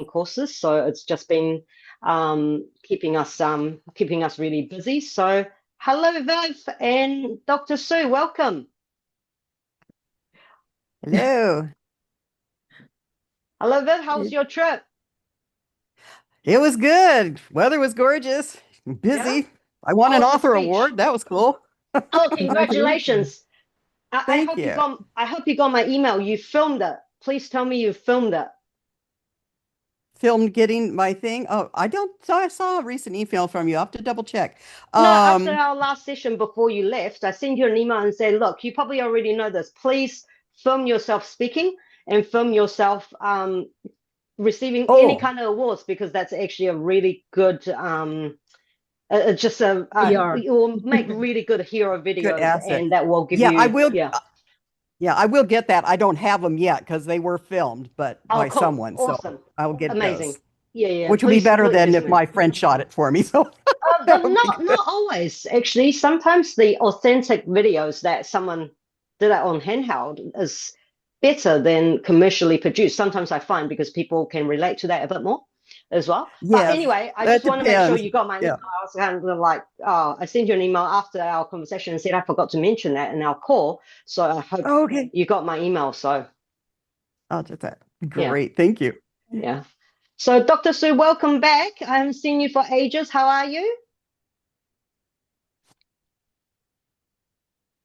courses, so it's just been keeping us really busy. So hello, Viv and Dr. Sue, welcome. Hello. Hello, Viv. How was It, your trip? it was good. Weather was gorgeous. Yeah. Busy. I won How an was the author speech? award. That was cool. Oh, Congratulations. congratulations. I Thank hope you you. got my email. You filmed it. Please tell me you filmed it. Filmed getting my thing. Oh, I don't. So I saw a recent email from you. I have to double check. No, after Um, our last session before you left, I sent you an email and said, look, you probably already know this. Please film yourself speaking and film yourself receiving any oh, kind of awards because that's actually a really good just a PR. it will make really good hero good videos asset. and that will give Yeah, I you, will. yeah. Yeah, I will get that. I don't have them yet because they were filmed, but Oh, by cool, someone. So awesome, I will get amazing. those, Yeah, yeah, which will be please better please than do if something. my friend shot it for me. So But that would be not good. always actually. Sometimes the authentic videos that someone did it on handheld is better than commercially produced. Sometimes I find because people can relate to that a bit more as well. But Yes, anyway, I it just want to make sure depends. you got my email. Yeah. I was kind of like, oh, I sent you an email after our conversation and said I forgot to mention that in our call. So I hope Okay. you got my email. So I'll just that. yeah, Great. Thank you. yeah. So Dr. Sue, welcome back. I haven't seen you for ages. How are you?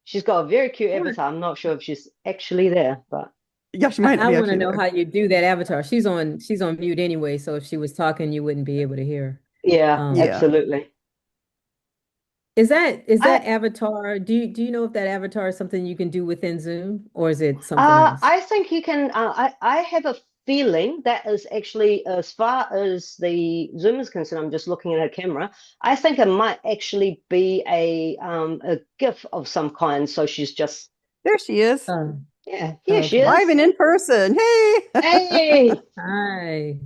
She's got a very cute avatar. I'm not sure if she's actually there, but Yeah, she I, might not I be want to actually know there. how you do that avatar. She's on mute anyway, so if she was talking, you wouldn't be able to hear. yeah, Um, Yeah. absolutely. is that I avatar? Do you know if that avatar is something you can do within Zoom or is it something else? I think you can. I have a feeling that is actually as far as the Zoom is concerned. I'm just looking at her camera. I think it might actually be a GIF of some kind. So she's just There she is. Oh, yeah, here she okay. Live is. and in person. Hey. Hey, Hi.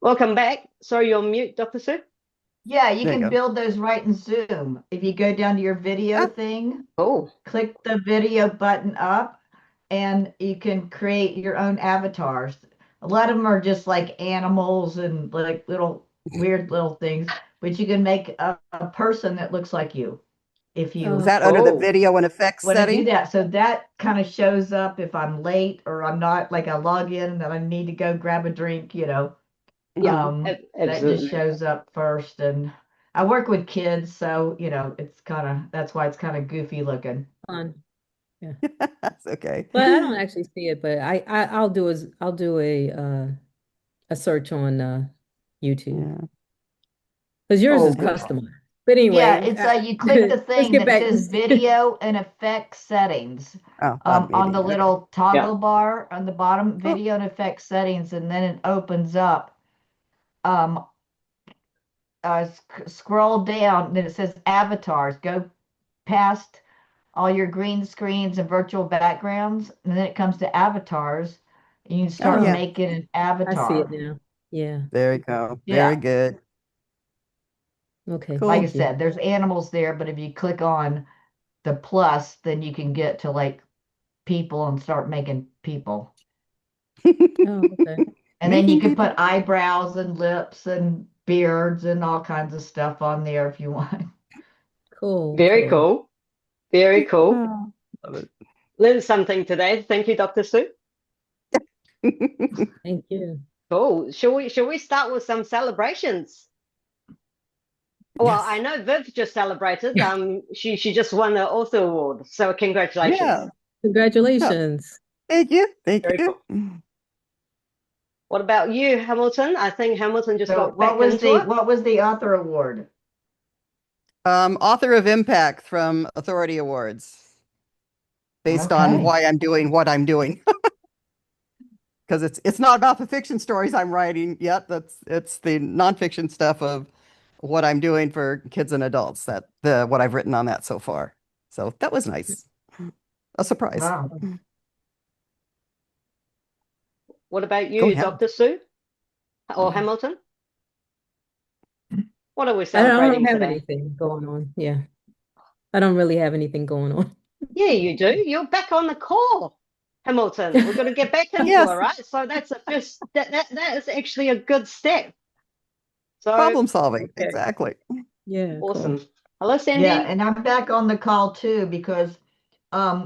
welcome back. Sorry, you're on mute, Dr. Sue. Yeah, you There you can go. build those right in Zoom. If you go down to your video Ah, thing, Oh, click the video button up, and you can create your own avatars. A lot of them are just like animals and like little weird little things, but you can make a person that looks like you if is you that under the oh, video and effects want to do setting? that. So that kind of shows up if I'm late or I'm not, like I log in and I need to go grab a drink. yeah, Hmm. That just absolutely. shows up first. And I work with kids, so it's kind of that's why it's kind of goofy looking. Fun. Yeah. That's okay. But I don't actually see it, but I'll do a search on YouTube Yeah. because yours Oh, is good. customized. But Yeah, anyway, it's you click the let's thing get that back says to video and effects settings Oh, Bob on Beatty. the Okay. little Yeah. toggle bar on the bottom, Oh, video and effects settings, and then it opens up. Um, Scroll down, then it says avatars. Go past all your green screens and virtual backgrounds, and then it comes to avatars. And you can oh start yeah. Oh, making an I see it avatar. now. Yeah. There you go. Very Yeah, good. Okay, like I Cool. thank you. said, there's animals there, but if you click on the plus, then you can get to like people and start making people. Oh, okay. And then you Making can put people. eyebrows and lips and beards and all kinds of stuff on there if you want. Cool, Very cool. cool. Very cool. Oh, love Learned something today. Thank you, Dr. Sue. it. Thank you. Cool. Shall we start with some celebrations? Well, I Yes. know Viv just celebrated. She just won the author award. So congratulations. Yeah. Yeah. Congratulations. Thank you. Thank Very you. cool. What about you, Hamilton? I think Hamilton just So got back into it. what was the author award? Author of Impact from Authority Awards, based on Okay. why I'm doing what I'm doing. Because it's not about the fiction stories I'm writing yet. It's the nonfiction stuff of what I'm doing for kids and adults, that the what I've written on that so far. So that was nice. A surprise. Wow. What about Go you, ahead. Dr. Sue or Hamilton? What are we I don't celebrating have today? anything going on. Yeah. I don't really have anything going on. Yeah, you do. You're back on the call. Hamilton. We're going to get back into Yes. it, right? So that's the first. That is actually a good step. So Problem solving. okay, Exactly. Yeah, cool. awesome. Hello, Sandy. Yeah, and I'm back on the call too because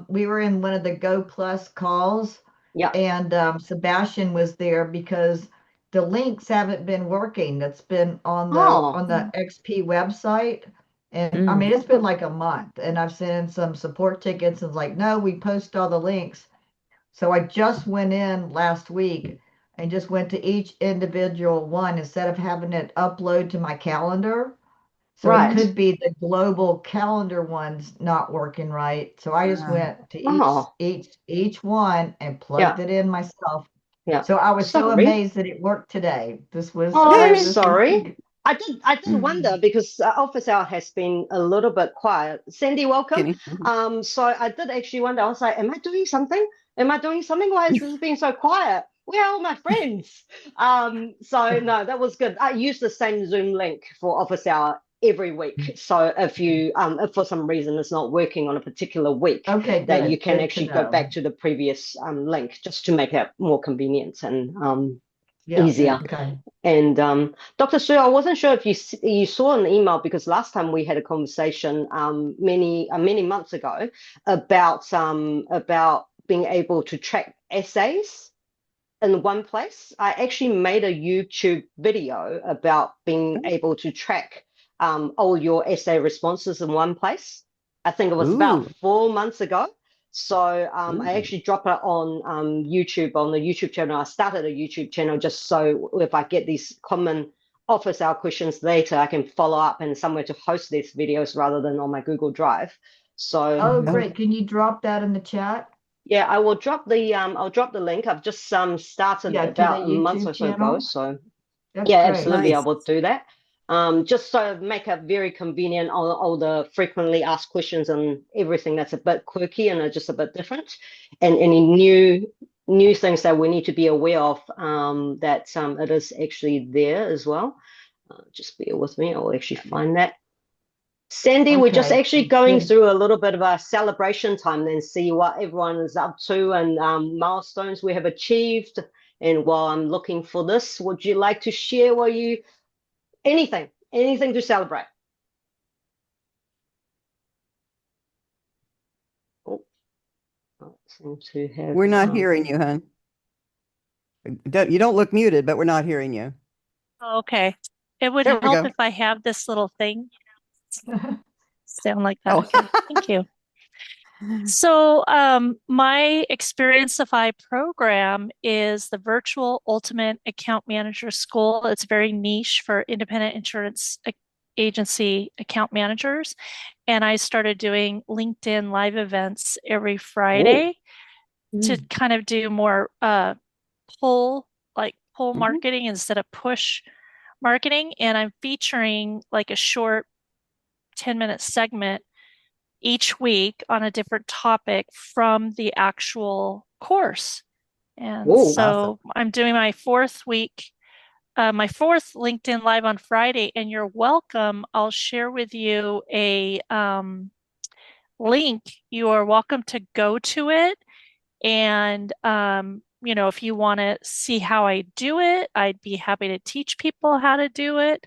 we were in one of the Go Plus calls, Yeah. and Sebastian was there because the links haven't been working. That's been on Oh. the XP website. And I mean, it's been like a month, and I've sent in some support tickets and it's like, no, we post all the links. So I just went in last week and just went to each individual one instead of having it upload to my calendar. So Right. it could be the global calendar one's not working right. So I just went to Oh. each one and plugged it in myself. Yeah. So I was so Sorry. amazed that it worked today. This was Oh, I'm this was sorry. pretty- I did wonder because office hour has been a little bit quiet. Sandy, welcome. Kidding. Mhm. So I did actually wonder. I was like, "Am I doing something? Am I doing something? Why is this being so quiet? Where are all my friends?" So no, that was good. I use the same Zoom link for office hour every week. So if you if for some reason it's not working on a particular week, Okay, that good. you can Good to actually go know. back to the previous link just to make it more convenient and Yeah, easier. okay. And Dr. Sue, I wasn't sure if you saw an email because last time we had a conversation many months ago about being able to track essays in one place. I actually made a YouTube video about being able to track all your essay responses in one place. I think it was about Ooh. 4 months ago. So I Ooh. actually drop it on YouTube, on the YouTube channel. I started a YouTube channel just so if I get these common office hour questions later, I can follow up and somewhere to host these videos rather than on my Google Drive. So Oh, great. Can you drop that in the chat? yeah, I will drop the I'll drop the link. I've just started Yeah, to about the a month YouTube or so ago. channel. So That's yeah, great. absolutely, I Nice. will do that. Just so make it very convenient on all the frequently asked questions and everything that's a bit quirky and just a bit different, and any new things that we need to be aware of. That it is actually there as well. Just bear with me. I'll actually find that. Sandy, we're just Okay. actually going Good. through a little bit of a celebration time, then see what everyone is up to and milestones we have achieved. And while I'm looking for this, would you like to share anything to celebrate? Oh, I seem to have. We're not hearing you, hon. You don't look muted, but we're not hearing you. Okay. It would There we help go. if I have this little thing sound like that. Oh. Okay. Thank you. So, my Experienceify program is the virtual ultimate account manager school. It's very niche for independent insurance agency account managers. And I started doing LinkedIn live events every Friday to kind of do more pull Mhm. marketing instead of push marketing. And I'm featuring like a short 10-minute segment each week on a different topic from the actual course. And Oh, so I'm doing my fourth week, my fourth LinkedIn Live on Friday, and you're welcome. I'll share with you a link. You are welcome to go to it. And, if you want to see how I do it, I'd be happy to teach people how to do it.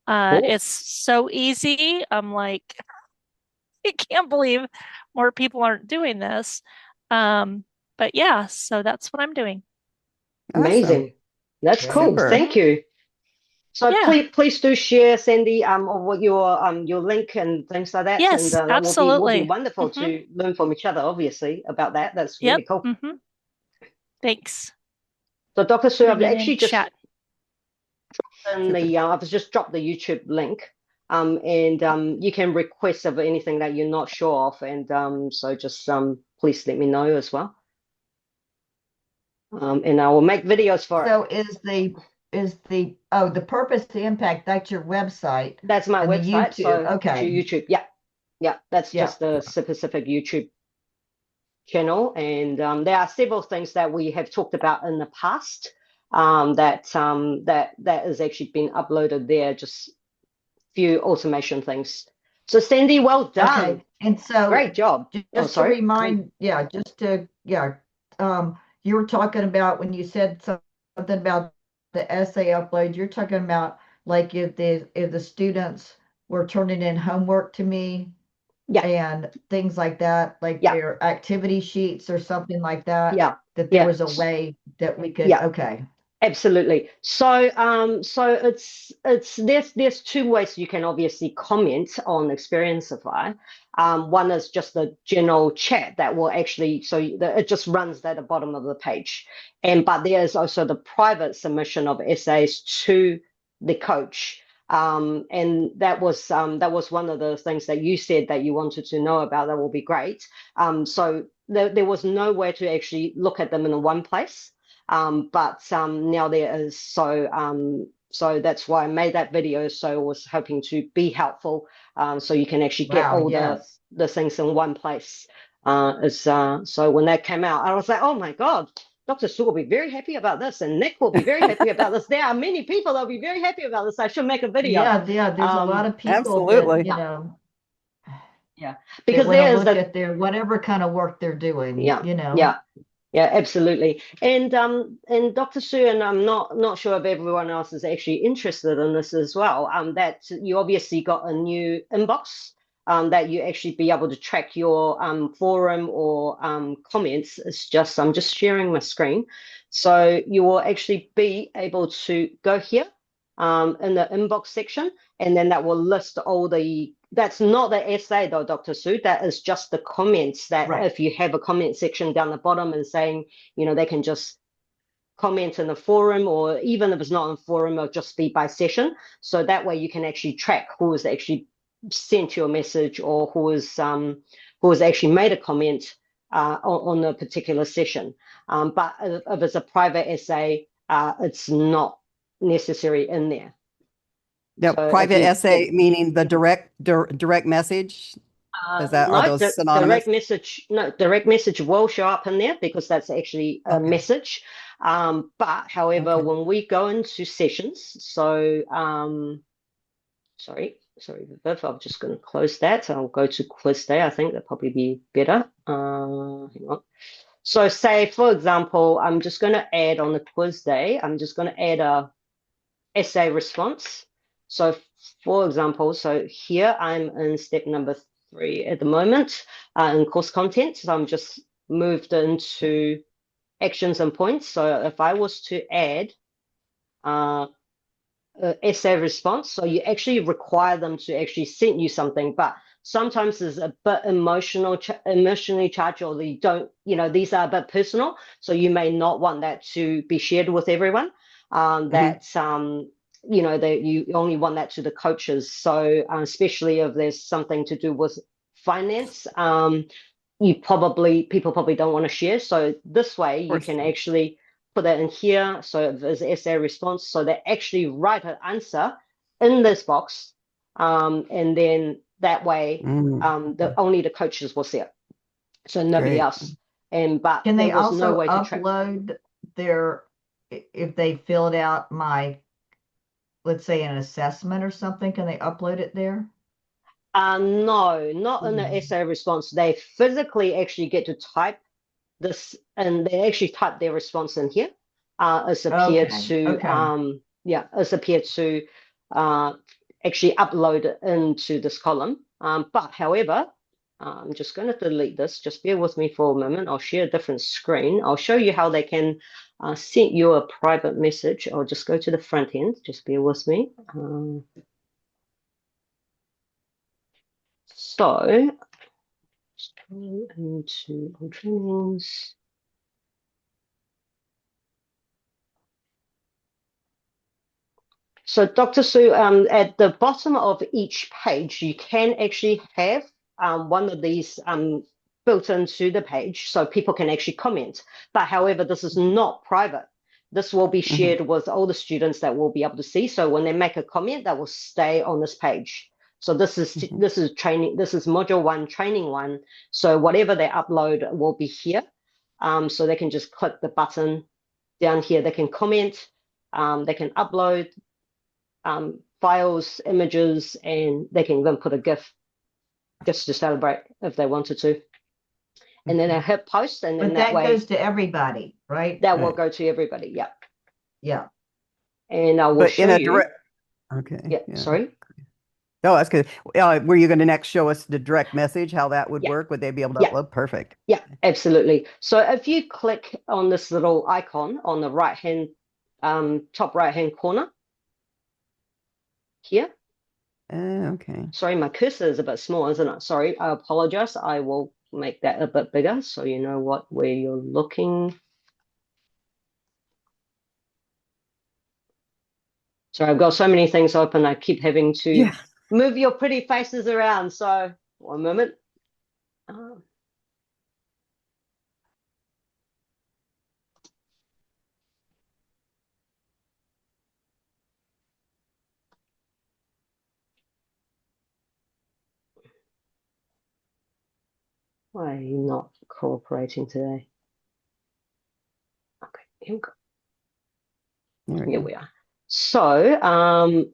cool. It's so easy. I'm like, I can't believe more people aren't doing this. But yeah, so that's what I'm doing. Amazing. That's Very cool. Super. Thank you. So Yeah. please do share, Sandy, or what your link and things like that. Yes, And that will be absolutely. wonderful to learn from each other, obviously, about that. That's really cool. Thanks. So Dr. Sue, I've Putting it in actually just chat. I've just dropped the YouTube link. And you can request of anything that you're not sure of, and so just please let me know as well. And I will make videos for it. So the purpose to impact, that's your website. That's my and the website. YouTube. So Okay. to YouTube, yeah, that's Yeah. just the specific YouTube channel, and there are several things that we have talked about in the past that has actually been uploaded there. Just few automation things. So Sandy, well done. Okay. And so Great job. just Oh, to sorry. remind, you were talking about when you said something about the essay upload, you're talking about like if the students were turning in homework to me Yeah. and things like that, like Yeah. their activity sheets or something like that, Yeah. that there Yeah. was a way that we could, Yeah. okay. Absolutely. So, there's two ways you can obviously comment on Experienceify. One is just the general chat that will actually, it just runs at the bottom of the page, but there's also the private submission of essays to the coach. And that was one of the things that you said that you wanted to know about. That will be great. So there was no way to actually look at them in one place. But now there is, so that's why I made that video. So I was hoping to be helpful, so you can actually get Wow, all yes. the things in one place. So when that came out, I was like, oh my God, Dr. Sue will be very happy about this, and Nick will be very happy about this. There are many people that will be very happy about this. I should make a video. Yeah, there's a lot of people that, Absolutely. you know, Yeah, that because want to there is look a at their whatever kind of work they're doing, yeah, you know. yeah. Yeah, absolutely. And Dr. Sue, and I'm not sure if everyone else is actually interested in this as well. That you obviously got a new inbox that you actually be able to track your forum or comments. I'm just sharing my screen. So you will actually be able to go here in the inbox section, and then that will list all the. That's not the essay though, Dr. Sue. That is just the comments that Right. if you have a comment section down the bottom and saying, they can just comment in the forum, or even if it's not in the forum, it'll just be by session. So that way you can actually track who has actually sent you a message or who has actually made a comment on a particular session. But if it's a private essay, it's not necessary in there. Yeah, So private essay meaning the direct message. Is that, are those synonymous? Direct message will show up in there because that's actually a message. But however, Okay. when we go into sessions, so sorry, Viv, I'm just going to close that. I'll go to quiz day. I think that'd probably be better. Hang on. So say, for example, I'm just going to add on the quiz day, I'm just going to add a essay response. So for example, so here I'm in step number 3 at the moment in course content. So I'm just moved into actions and points. So if I was to add essay response, so you actually require them to actually send you something, but sometimes it's a bit emotionally charged, or they don't, these are a bit personal, so you may not want that to be shared with everyone. That you only want that to the coaches. So especially if there's something to do with finance, people probably don't want to share. So this way you can actually put that in here. So there's essay response. So they actually write an answer in this box. And then that way, only the coaches will see it. So nobody else. But can they also also upload if they filled out let's say an assessment or something, can they upload it there? No, not in the essay response. They physically actually get to type this, and they actually type their response in here. As appear to actually upload it into this column. But however, I'm just going to delete this. Just bear with me for a moment. I'll share a different screen. I'll show you how they can send you a private message. I'll just go to the front end. Just bear with me. So, just go into all trainings. So, Dr. Sue, at the bottom of each page, you can actually have one of these built into the page so people can actually comment. But however, this is not private. This will be shared with all the students that will be able to see. So when they make a comment, that will stay on this page. So this is training. This is module 1, training 1. So whatever they upload will be here. So they can just click the button down here. They can comment. They can upload files, images, and they can even put a GIF just to celebrate if they wanted to. and then I Okay. hit post, and then But that that way goes to everybody, right? that will Right. go to everybody. Yeah. Yeah. And I will But show in a you. direct, okay, Yeah, yeah. sorry. Oh, that's good. Were you going to next show us the direct message, how that would Yeah. work? Would they be able to Yeah. upload? Perfect. Yeah, absolutely. So if you click on this little icon on the right hand, top right hand corner here. Okay. Sorry, my cursor is a bit small, isn't it? Sorry, I apologize. I will make that a bit bigger so you know where you're looking. So I've got so many things open, I keep having to Yeah. move your pretty faces around. So one moment. Why are you not cooperating today? Okay, here we go. There we Here go. we are. So,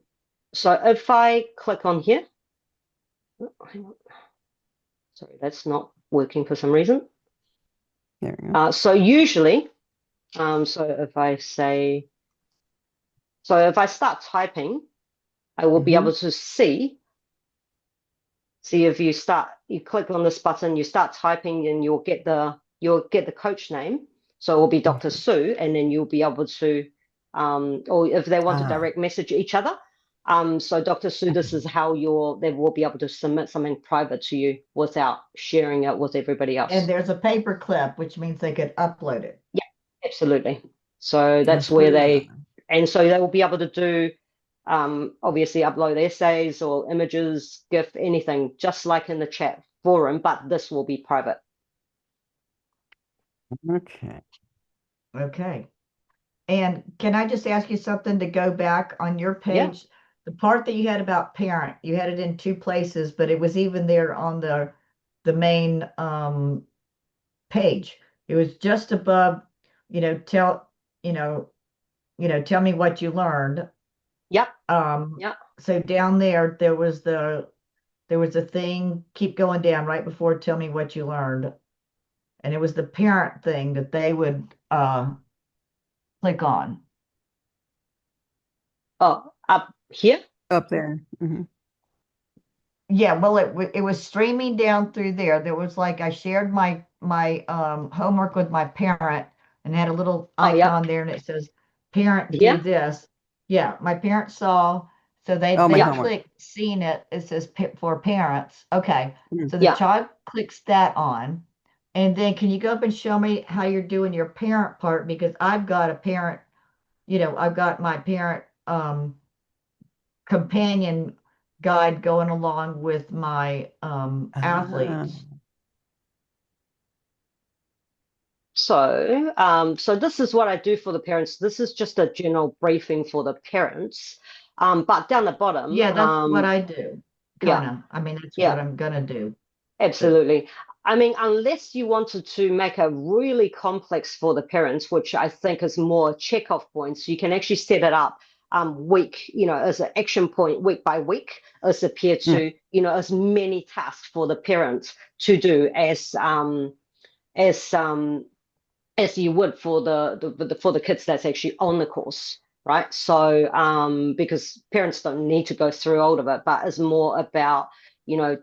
so if I click on here, oh, hang on. Sorry, that's not working for some reason. There we go. So usually, so if I say, so if I start typing, I will be able to see if you click on this button, you start typing, and you'll get the coach name. So it will be Dr. Sue, and then you'll be able to, or if they want to direct message each other. So Dr. Sue, this is how they will be able to submit something private to you without sharing it with everybody else. And there's a paper clip, which means they could upload it. Yeah, absolutely. So that's where and so they will be able to do, obviously upload essays or images, GIF, anything, just like in the chat forum, but this will be private. Okay. Okay. And can I just ask you something to go back on your Yeah. page? The part that you had about parent, you had it in two places, but it was even there on the main page. It was just above, tell me what you learned. Yep. So down there was a thing, keep going down right before tell me what you learned. And it was the parent thing that they would click on. Oh, up here? Up there. Yeah, well, it was streaming down through there. There was like I shared my homework with my parent and had a little icon there, and it says parent do Yeah. this. Yeah, my parents saw, so they clicked seen it. It says for parents. Okay, so the child clicks that on, and then can you go up and show me how you're doing your parent part, because I've got a parent, I've got my parent companion guide going along with my athletes. So this is what I do for the parents. This is just a general briefing for the parents. But down the bottom. Yeah, that's what I do. Yeah. I mean, that's what I'm gonna do. Absolutely. I mean, unless you wanted to make a really complex for the parents, which I think is more check-off points, you can actually set it up week, as an action point week by week, as appear to, as many tasks for the parents to do as you would for the kids that's actually on the course, right? So because parents don't need to go through all of it, but it's more about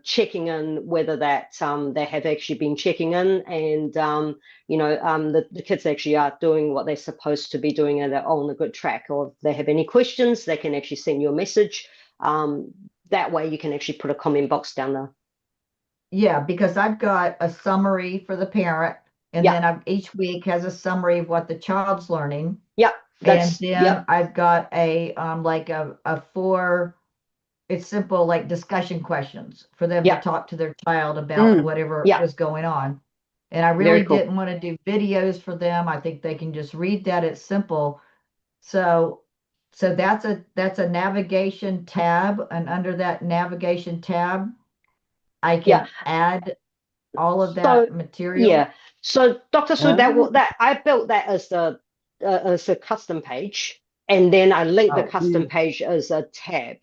checking in whether that they have actually been checking in, and the kids actually are doing what they're supposed to be doing, and they're on a good track. Or if they have any questions, they can actually send you a message. That way you can actually put a comment box down there. Yeah, because I've got a summary for the parent, and then each week has a summary of what the child's learning. Yep. And then I've got a like a 4, it's simple, like discussion questions for them to talk to their child about whatever was going on. And I really didn't want to do videos for them. I think they can just read that. It's simple. So that's a navigation tab, and under that navigation tab, I can add all of that material. Yeah. So Dr. Sue, that I built that as a custom page, and then I linked the custom page as a tab.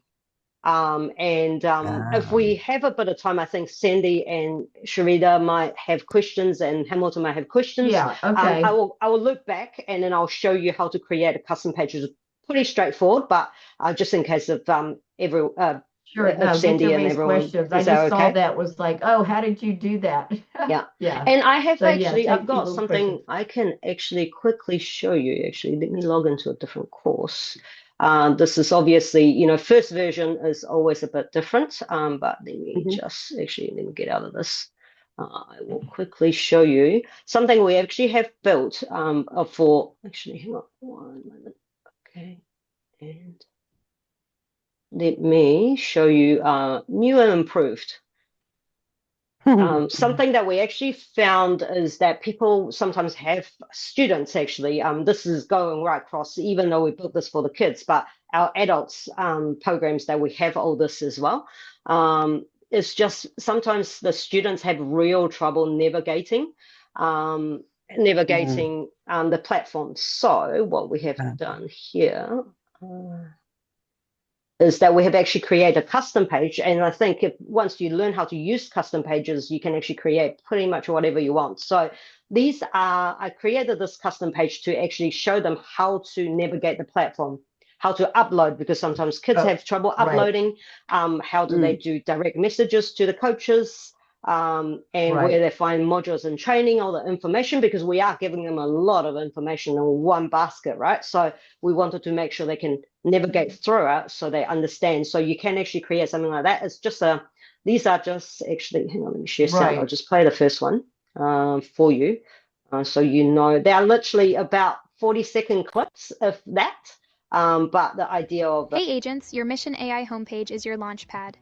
If we have a bit of time, I think Sandy and Sharita might have questions and Hamilton might have questions. Yeah, okay. I will look back and then I'll show you how to create a custom page. It's pretty straightforward, but just in case of Sure, if no, get Sandy to and raise everyone, questions. I is that just saw okay? that was like, oh, how did you do that? Yeah. Yeah. And I have So, yeah, actually, I've take got people's something questions. I can actually quickly show you. Actually, let me log into a different course. This is obviously, you know, first version is always a bit different, but let me just actually, let me get out of this. I will quickly show you something we actually have built for, actually, hang on one moment. Okay. And let me show you new and improved. Something that we actually found is that people sometimes have students actually, this is going right across, even though we built this for the kids, but our adults programs that we have all this as well. It's just sometimes the students have real trouble navigating the platform. So what we have done here is that we have actually created a custom page. And I think once you learn how to use custom pages, you can actually create pretty much whatever you want. So I created this custom page to actually show them how to navigate the platform, how to upload, because sometimes kids have trouble uploading. How do they do direct messages to the coaches? And where they find modules and training, all the information, because we are giving them a lot of information in one basket, right? So we wanted to make sure they can navigate through it so they understand. So you can actually create something like that. It's just these are just actually, hang on, let me share sound. I'll just play the first one for you. So you know, they are literally about 40-second clips of that. But the idea of Hey agents, your Mission AI homepage is your launch pad.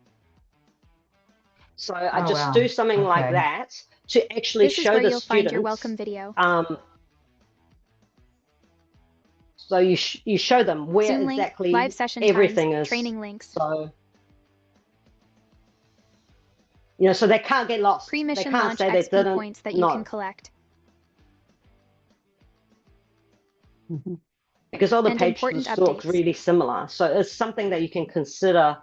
So I just do something like that to actually This is show where the you'll students. find your welcome video. So you show them where Zoom link, exactly live session everything times, is. training links. So you know, so they can't get lost. They Pre-mission can't launch say they XP didn't points that you know. can collect. Because all the And pages important look updates. really similar. So it's something that you can consider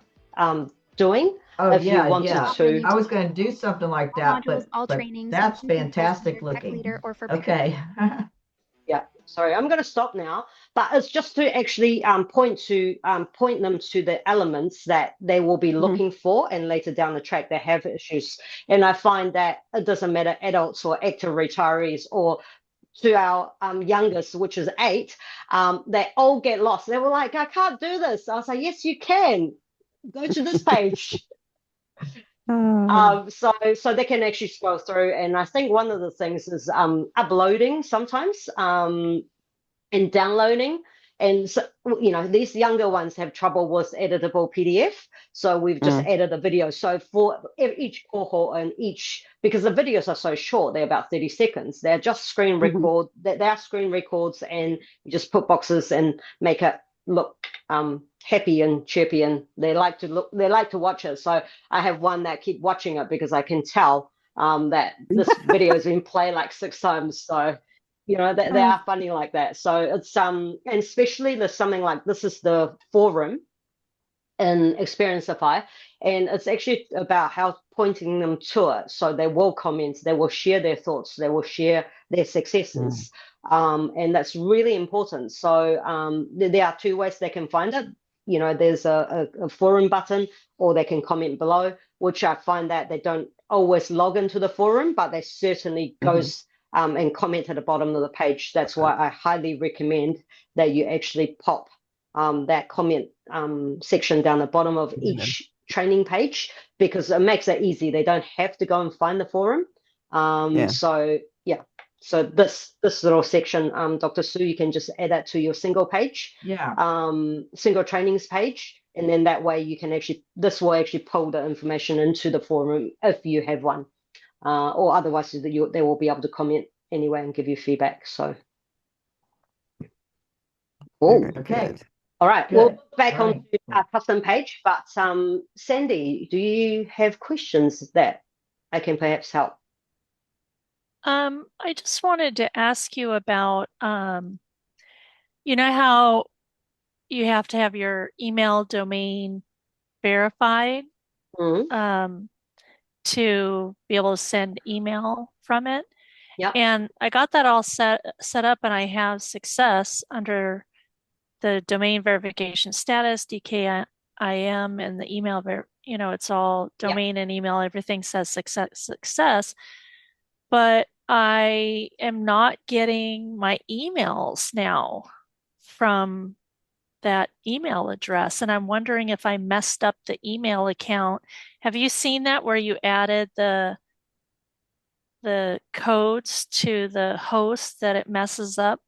doing Oh, if yeah, you wanted yeah. to. I was going to do something like that, Modules, all but trainings, that's and even posts fantastic under Tech looking. Leader or for Okay. Yeah, sorry, I'm going to stop now. But it's just to actually point them to the elements that they will be looking for, and later down the track they have issues. And I find that it doesn't matter adults or active retirees or to our youngest, which is 8, they all get lost. They were like, I can't do this. I was like, yes, you can. Go to this page. So they can actually scroll through. And I think one of the things is uploading sometimes and downloading. And so, you know, these younger ones have trouble with editable PDF. So we've just added a video. So for each cohort and because the videos are so short, they're about 30 seconds. They're just screen record. They are screen records, and you just put boxes and make it look happy and chirpy, and they like to watch it. So I have one that keep watching it because I can tell that this video has been played like 6 times. So you know, they are funny like that. So it's and especially there's something like this is the forum in Experienceify, and it's actually about how pointing them to it. So they will comment, they will share their thoughts, they will share their successes. And that's really important. So there are 2 ways they can find it. You know, there's a forum button, or they can comment below, which I find that they don't always log into the forum, but they certainly goes and comment at the bottom of the page. That's why I highly recommend that you actually pop that comment section down the bottom of each training page, because it makes it easy. They don't have to go and find the forum. So yeah, so this little section, Dr. Sue, you can just add that to your single page, single trainings page, and then that way you can this will actually pull the information into the forum if you have one. Or otherwise they will be able to comment anyway and give you feedback. So, Okay. All right, Good. we'll go back All on to our custom page. But Sandy, do you have questions that I can perhaps help? I just wanted to ask you about, you know how you have to have your email domain verified Mhm. to be able to send email from it. Yeah. And I got that all set up, and I have success under the domain verification status, DKIM, and the email it's all Yeah. domain and email, everything says success. But I am not getting my emails now from that email address. And I'm wondering if I messed up the email account. Have you seen that where you added the codes to the host that it messes up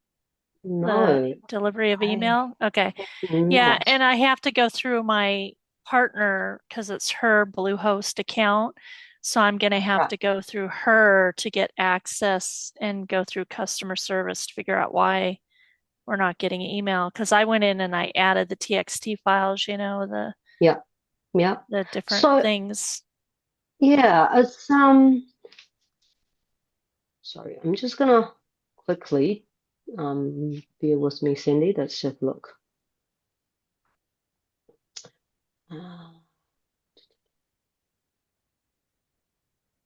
the No, delivery of I email? Okay. have Yeah, not. and I have to go through my partner because it's her Bluehost account. So I'm going to have Right. to go through her to get access and go through customer service to figure out why we're not getting email. Because I went in and I added the TXT files, Yeah. Yeah. the different So things. yeah, it's sorry, I'm just gonna quickly bear with me, Cindy. Let's have a look.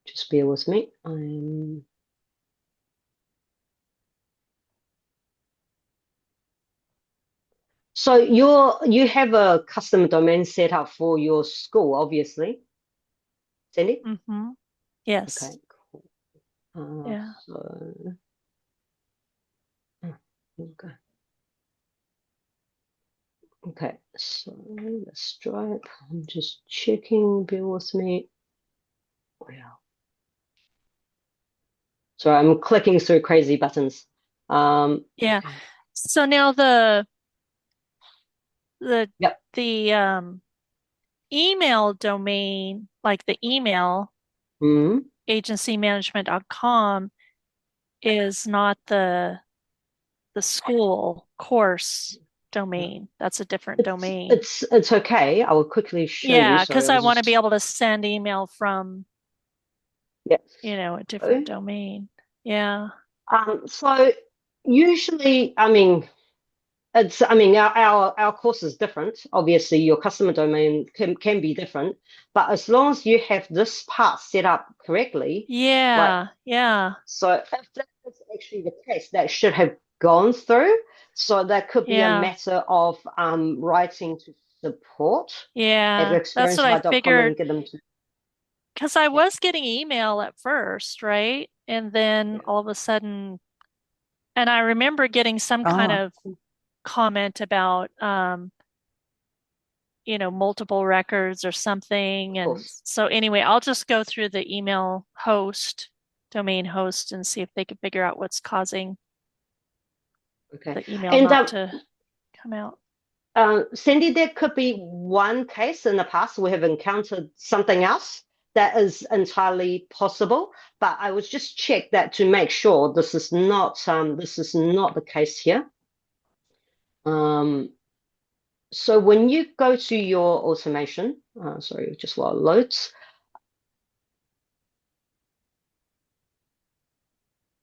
Just bear with me. So you have a custom domain set up for your school, obviously, Cindy? Mm-hmm. Yes. Okay, cool. Yeah. So okay. Okay, so the Stripe. I'm just checking, bear with me. Wow. So I'm clicking through crazy buttons. Yeah. Okay. So now the Yep. email domain, like the email Mhm. agencymanagement.com, is not the school course domain. That's a different domain. It's okay. I will quickly show you. Yeah, Sorry, because I I was want to be just able to send email from, yeah. a different domain. Yeah. So usually, I mean, our course is different. Obviously, your customer domain can be different, but as long as you have this part set up correctly, like Yeah. Yeah. so if that is actually the case, that should have gone through. So that could be a Yeah. matter of writing to support at Yeah. That's what I experienceify.com figured. and get them to Because I was getting email at first, right? And then all of a sudden, and I remember getting some kind Ah, of comment about, multiple records or something. of And course. so anyway, I'll just go through the email host, domain host, and see if they can figure out what's causing Okay. the email And not to come out. Cindy, there could be one case in the past we have encountered something else that is entirely possible, but I was just check that to make sure this is not the case here. So when you go to your automation, sorry, just while it loads.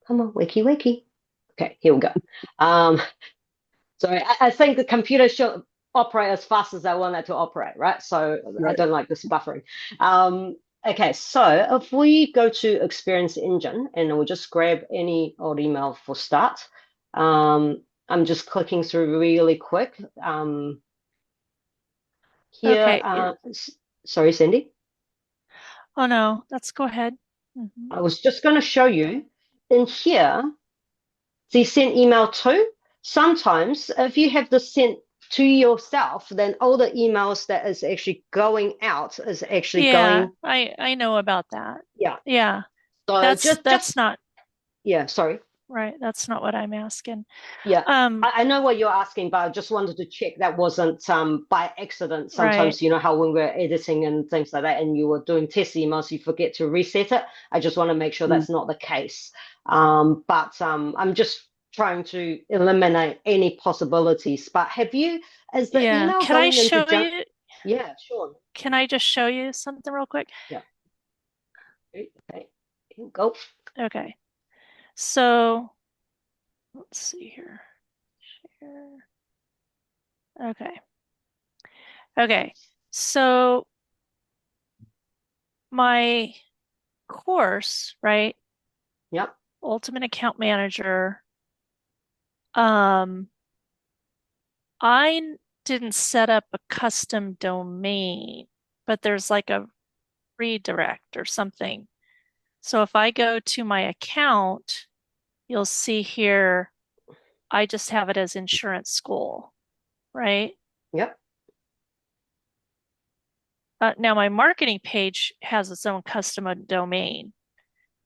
Come on, wakey wakey. Okay, here we go. Sorry, I think the computer should operate as fast as I want it to operate, right? So I right. don't like this buffering. Okay, so if we go to Experience Engine and we'll just grab any old email for start. I'm just clicking through really quick. Here, Okay. sorry, Cindy. Oh no, let's go ahead. I was just going to show you in here, the sent email to. Sometimes if you have this sent to yourself, then all the emails that is actually going out is actually Yeah, going. I know about that. Yeah. Yeah. So That's not yeah, sorry. right. That's not what I'm asking. Yeah. Um, I know what you're asking, but I just wanted to check that wasn't by accident. right. Sometimes, you know how when we're editing and things like that and you were doing test emails, you forget to reset it. I just want to make sure that's not the case. But I'm just trying to eliminate any possibilities. But is the Yeah. email Can I going into show junk? you? Yeah, sure. Can I just show you something real quick? Yeah. Okay, here we go. Okay. So let's see here. Share. Okay. Okay. So my course, right? Yep. Ultimate Account Manager. Um, I didn't set up a custom domain, but there's like a redirect or something. So if I go to my account, you'll see here, I just have it as insurance school, right? Yep. Now my marketing page has its own custom domain,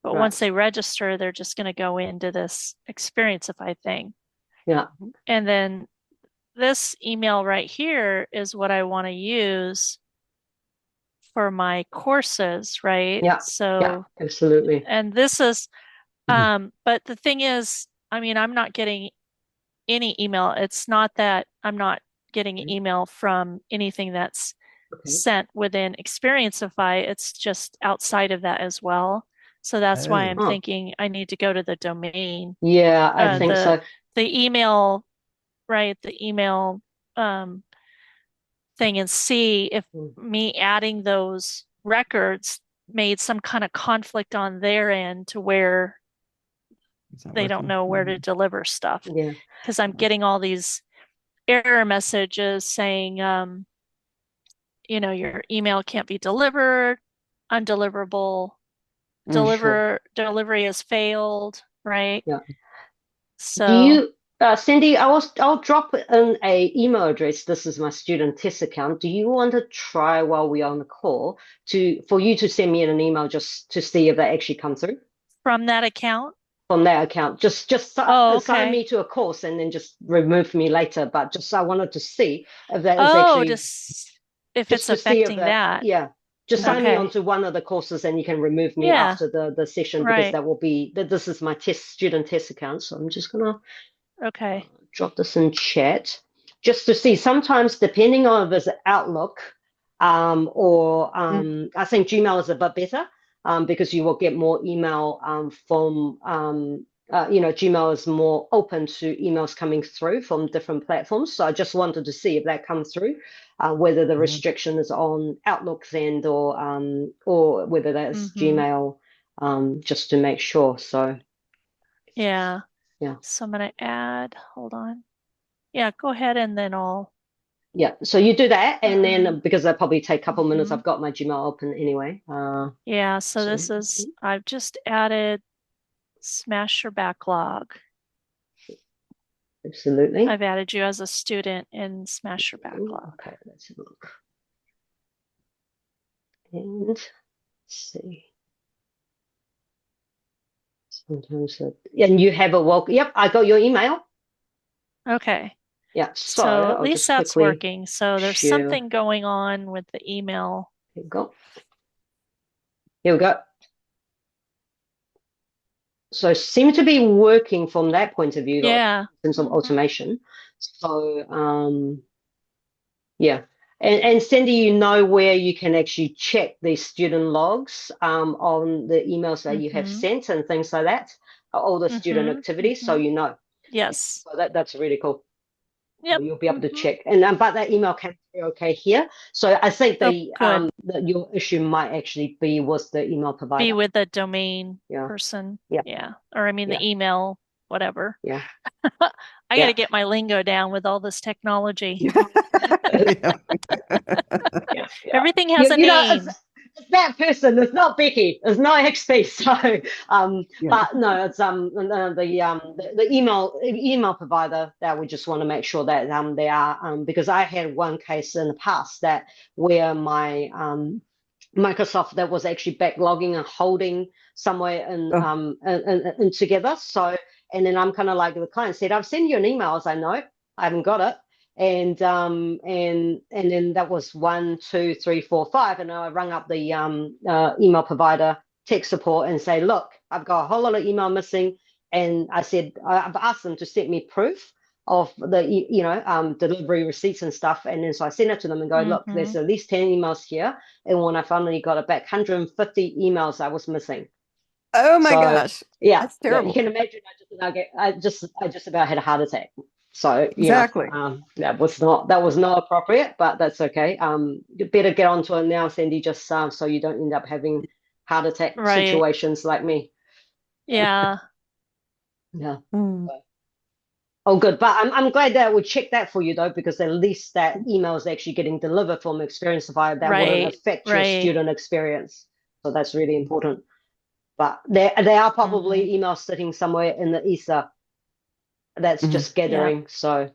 but Right. once they register, they're just going to go into this Experienceify thing. Yeah. And then this email right here is what I want to use for my courses, right? Yeah. Yeah. So, Absolutely. and this is, but the thing is, I mean, I'm not getting any email. It's not that I'm not getting Okay. email from anything that's Okay. sent within Experienceify. It's just outside of that as well. So that's why I'm Oh. thinking I need to go to the domain, Yeah, I think so. the email, right? The email thing, and see if me adding those records made some kind of conflict on their end to where they don't know where to deliver stuff. Yeah. Because I'm getting all these error messages saying, you know, your email can't be delivered, undeliverable, Sure. delivery has failed, right? Yeah. So Do you, Cindy, I'll drop in a email address. This is my student test account. Do you want to try while we're on the call for you to send me an email just to see if they actually come through from that account? from that account? Just Oh, assign okay. me to a course and then just remove me later. But just I wanted to see if that is Oh, actually just if just it's to see if affecting that, that. yeah. Just sign me Okay. onto one of the courses and you can remove me Yeah. after the session because Right. that will be this is my student test account. So I'm just gonna Okay. drop this in chat just to see. Sometimes depending on if it's Outlook or I think Gmail is a bit better because you will get more email from you know, Gmail is more open to emails coming through from different platforms. So I just wanted to see if that comes through, whether the restriction is on Outlook's end or whether that's Gmail, just to make sure. So yeah. Yeah. So I'm gonna add, hold on. Yeah, go ahead and then Yeah, so you do that, and then because that probably take a couple minutes, I've got my Gmail open anyway. yeah, so so- this is, I've just added Smash Your Backlog. Absolutely. I've added you as a student in Smash Your Backlog. Okay, let's have a look. And let's see. Sometimes, and you have a welcome. Yep, I got your email. Okay. Yeah, So I'll at least just that's quickly working. So there's share. something going on with the email. Here we go. Here we go. So seem to be working from that point of view, Yeah. in terms of automation. So yeah. And Cindy, you know where you can actually check the student logs on the emails that you have sent and things like that, all the student activities, so you know. Yes. So that's really cool. Yep. You'll be able to check, and but that email came through okay here. So I think good. your issue might actually be with the email provider. Be with the domain Yeah. person. Yeah. Yeah. Or I mean the Yeah. email, whatever. Yeah. I got to get my lingo down with all this technology. Yeah. Everything has a You know, name. it's that person. It's not Becky. It's not XP. So, but no, it's the email provider that we just want to make sure that they are because I had one case in the past that where my Microsoft that was actually backlogging and holding somewhere in together. So, and then I'm kind of like the client said, I've sent you an email. I was like, no, I haven't got it. And then that was 1, 2, 3, 4, 5, and I rung up the email provider tech support and say, look, I've got a whole lot of email missing, and I said I've asked them to send me proof of the delivery receipts and stuff, and then so I sent it to them and go, look, there's at least 10 emails here, and when I finally got it back, 150 emails I was missing. Oh my gosh! Yeah, That's terrible. you can imagine. I just about had a heart attack. So Exactly. that was not appropriate, but that's okay. You better get onto it now, Sandy, just so you don't end up having heart attack Right. situations like me. Yeah. Yeah. Mm. Oh, good. But I'm glad that I would check that for you though, because at least that email is actually getting delivered from Experienceify. That wouldn't Right. affect your Right. student experience. So that's really important. But they are probably emails sitting somewhere in the ether that's Mhm. just Yeah. gathering. So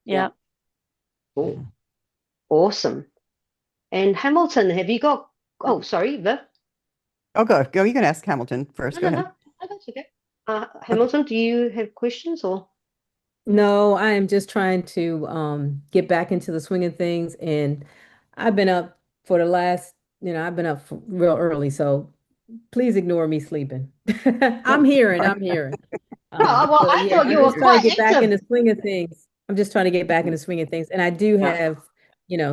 Yeah. cool. Awesome. And Hamilton, have you got? Oh, sorry, Viv. Oh, go. You can ask Hamilton first. No, Go no, ahead. no, that's okay. Hamilton, do you have questions or? No, I am just trying to get back into the swing of things, and I've been up for the last, I've been up real early, so please ignore me sleeping. I'm hearing. Oh, well, So I yeah, thought I'm you were just trying quite to get back in active. the swing of things. I'm just trying to get back in the swing of things, and I do Yeah. have,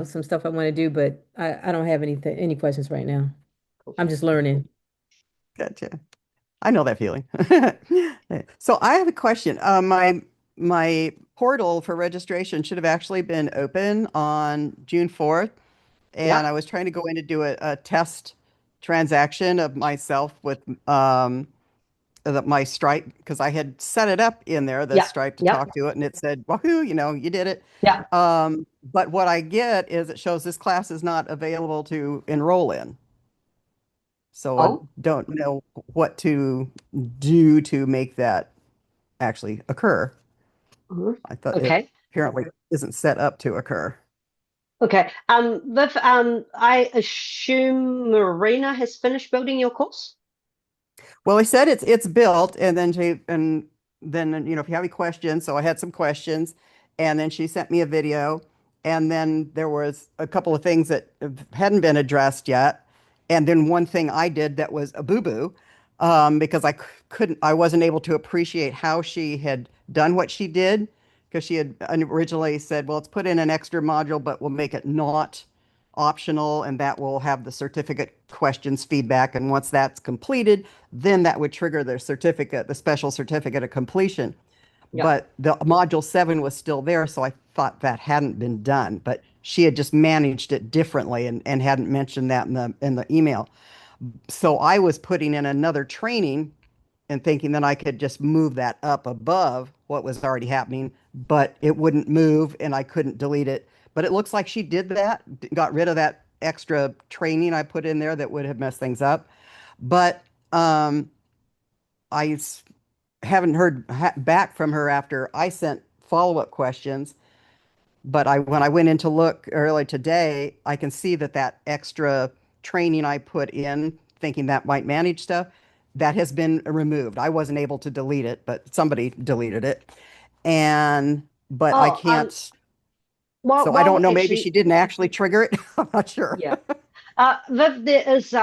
some stuff I want to do, but I don't have any questions right now. I'm just learning. Gotcha. I know that feeling. So I have a question. My portal for registration should have actually been open on June 4th, and Yeah. I was trying to go in to do a test transaction of myself with my Stripe because I had set it up in there, the Yeah. Stripe to Yeah. talk to it, and it said, "Wahoo, you did it." Yeah. But what I get is it shows this class is not available to enroll in. So I Oh. don't know what to do to make that actually occur. Mhm. I thought it Okay. apparently isn't set up to occur. Okay. Viv, I assume Marina has finished building your course. Well, he said it's built, and then if you have any questions, so I had some questions, and then she sent me a video, and then there was a couple of things that hadn't been addressed yet, and then one thing I did that was a boo-boo, because I wasn't able to appreciate how she had done what she did, because she had originally said, well, let's put in an extra module, but we'll make it not optional, and that will have the certificate questions feedback, and once that's completed, then that would trigger the certificate, the special certificate of completion. Yeah. But the module 7 was still there, so I thought that hadn't been done, but she had just managed it differently and hadn't mentioned that in the email. So I was putting in another training and thinking that I could just move that up above what was already happening, but it wouldn't move and I couldn't delete it. But it looks like she did that, got rid of that extra training I put in there that would have messed things up. But I haven't heard back from her after I sent follow-up questions. But when I went in to look early today, I can see that extra training I put in, thinking that might manage stuff, that has been removed. I wasn't able to delete it, but somebody deleted it. But I Oh, can't. well, So I don't know. Maybe actually, she didn't actually trigger it. I'm not sure. yeah. Viv, there is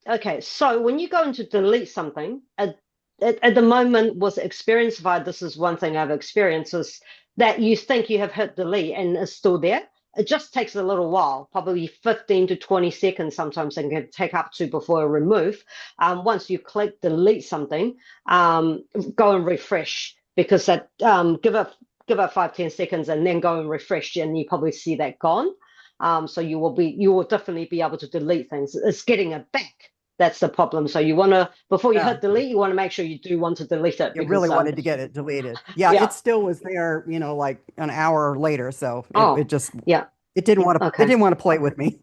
okay, so when you go into delete something, at the moment with Experienceify, this is one thing I've experienced is that you think you have hit delete and it's still there. It just takes a little while, probably 15 to 20 seconds sometimes, and can take up to before a remove. Once you click delete something, go and refresh because that give it 5-10 seconds and then go and refresh, and you probably see that gone. So you will definitely be able to delete things. It's getting it back. That's the problem. So you want to, before you Yeah. hit delete, you want to make sure you do want to delete it. You because, really wanted to get it deleted. Yeah, Yeah. it still was there, like an hour later. So Oh, it just yeah. it didn't want to Okay. it didn't want to play with me.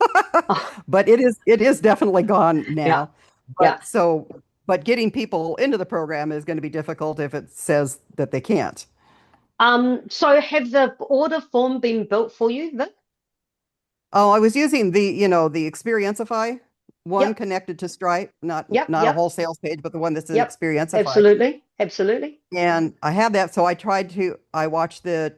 Oh, But it is definitely gone now. Yeah. But getting people into the program is going to be difficult if it says that they can't. So have the order form been built for you, Vic? Oh, I was using the Experienceify one Yep. connected to Stripe, not Yep, a yep. whole sales page, but the one that's in Yep. Experienceify. Absolutely. And I had that, so I watched the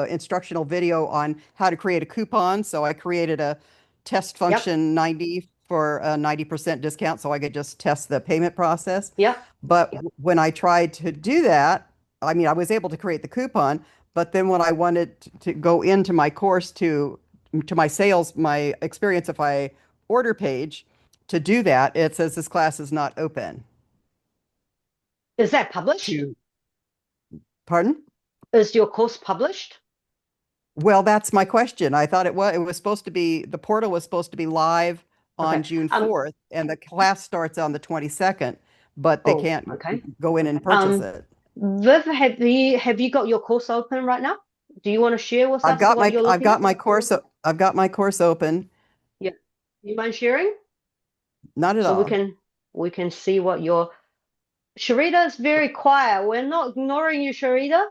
instructional video on how to create a coupon. So I created a test function 90 for a 90% discount, so I could just test the payment process. Yep. But when I tried to do that, I mean, I was able to create the coupon, but then when I wanted to go into my course to my Experienceify order page to do that, it says this class is not open. Is that published? Pardon? Is your course published? Well, that's my question. I thought it was supposed to be, the portal was supposed to be live on Okay. June 4th, and the class starts on the 22nd, but they Oh, can't okay. go in and purchase it. Viv, have you got your course open right now? Do you want to share with us what you're I've looking got at? my course I've got my course open. Yeah. You mind sharing? Not at So all. we can see what your Sharita is very quiet. We're not ignoring you, Sharita.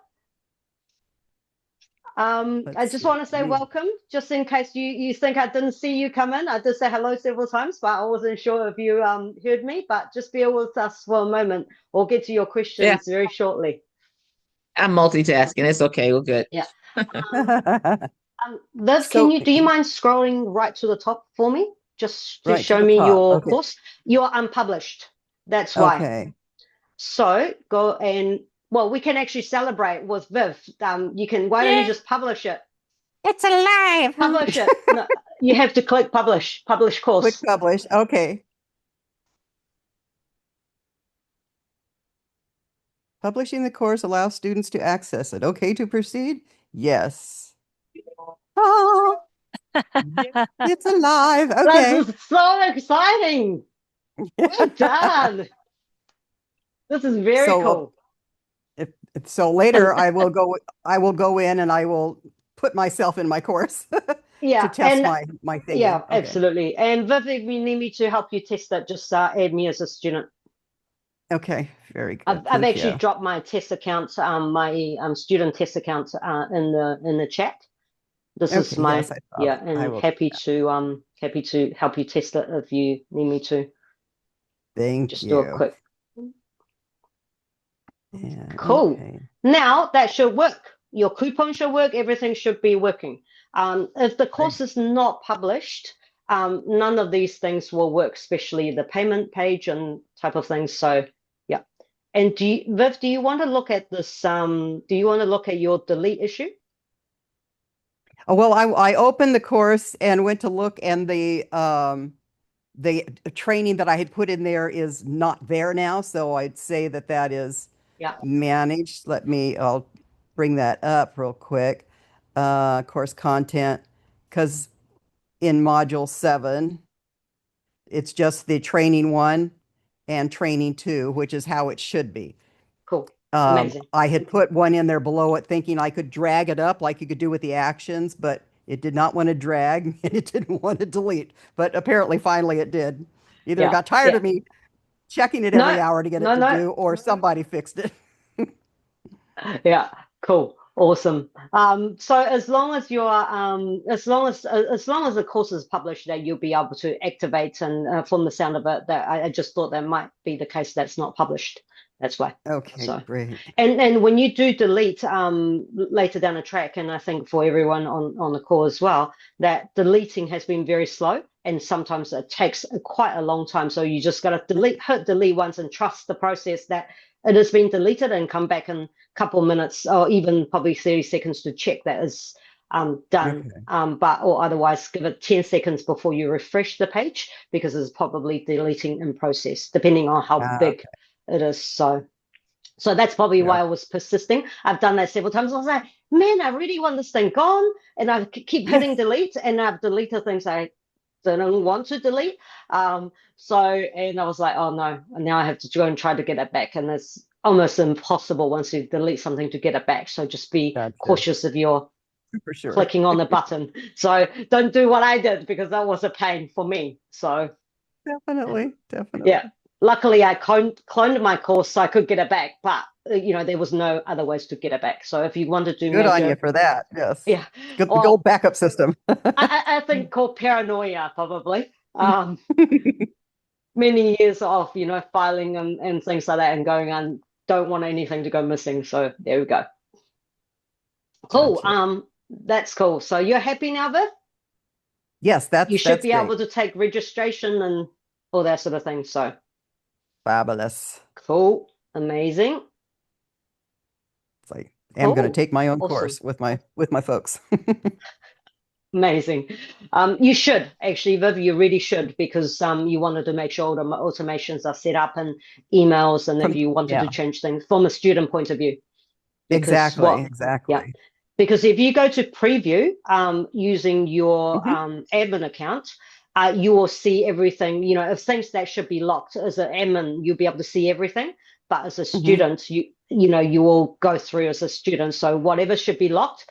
I Let's just see. want to say You- welcome, just in case you think I didn't see you come in. I did say hello several times, but I wasn't sure if you heard me. But just bear with us for a moment. We'll get to your questions very shortly. I'm multitasking. It's okay. We're good. Yeah. Viv, So- do you mind scrolling right to the top for me? Just to Right to show the me top, your okay. course. You're unpublished. That's why. Okay. So go and, well, we can actually celebrate with Viv. Why don't you just publish it? It's alive. Publish it. No, you have to click publish course. Click publish. Okay. Publishing the course allows students to access it. Okay to proceed? Yes. Oh, it's alive. Okay. This is so exciting. Well done. This is very So, cool. So later I will go in and I will put myself in my course Yeah, to test and my thinking. yeah, Okay. absolutely. And Viv, if you need me to help you test it, just add me as a student. Okay, very good. I've Thank actually you. dropped my test account, my student test account in the chat. This is Okay, my yes, I saw yeah, that. and I will do happy to help you test it if you need me to. Thank Just you. do a quick. Yeah, Cool. okay. Now that should work. Your coupon should work. Everything should be working. If the course is not published, none of these things will work, especially the payment page and type of things. So yeah. And Viv, do you want to look at this? Do you want to look at your delete issue? Oh, well, I opened the course and went to look, and the training that I had put in there is not there now. So I'd say that is Yeah. managed. I'll bring that up real quick. Course content, because in module 7, it's just the training 1 and training 2, which is how it should be. Cool. Amazing. I had put one in there below it thinking I could drag it up like you could do with the actions, but it did not want to drag and it didn't want to delete. But apparently, finally it did. Either it Yeah, got tired yeah. of me checking it No, every hour to get it no, to no. do, or somebody fixed it. Yeah, cool. Awesome. So as long as you're as long as the course is published, that you'll be able to activate, and from the sound of it, that I just thought that might be the case that's not published. That's why. Okay, So- great. And when you do delete later down the track, and I think for everyone on the call as well, that deleting has been very slow, and sometimes it takes quite a long time. So you just got to hit delete once and trust the process that it has been deleted, and come back in a couple minutes or even probably 30 seconds to check that is done. Okay. Or otherwise give it 10 seconds before you refresh the page, because it's probably deleting in process, depending on how big it is. So that's probably why I was persisting. I've done that several times. I was like, man, I really want this thing gone. And I keep hitting delete, and I've deleted things I didn't want to delete. And I was like, oh no, and now I have to go and try to get it back. And it's almost impossible once you delete something to get it back. So just be Gotcha. cautious if you're For sure. clicking on the button. So don't do what I did, because that was a pain for me. So Definitely. yeah. Luckily, I cloned my course so I could get it back, but there was no other ways to get it back. So if you want to do Good on you major, for that. Yes. yeah, Good, Or- the old backup system. I think called paranoia probably. Many years of filing and things like that, and going on, don't want anything to go missing. So there we go. Cool. Gotcha. That's cool. So you're happy now, Viv? Yes, You should that's be great. able to take registration and all that sort of thing. So Fabulous. cool. Amazing. It's like I'm going to Cool. take my own Awesome. course with my folks. Amazing. You should actually, Viv, you really should, because you wanted to make sure all the automations are set up and emails, and if you wanted yeah. to change things from a student point of view. Because what, Exactly. yeah, because if you go to preview using your admin account, you will see everything. You know, if things that should be locked as an admin, you'll be able to see everything. But as a student, you know, you will go through as a student. So whatever should be locked,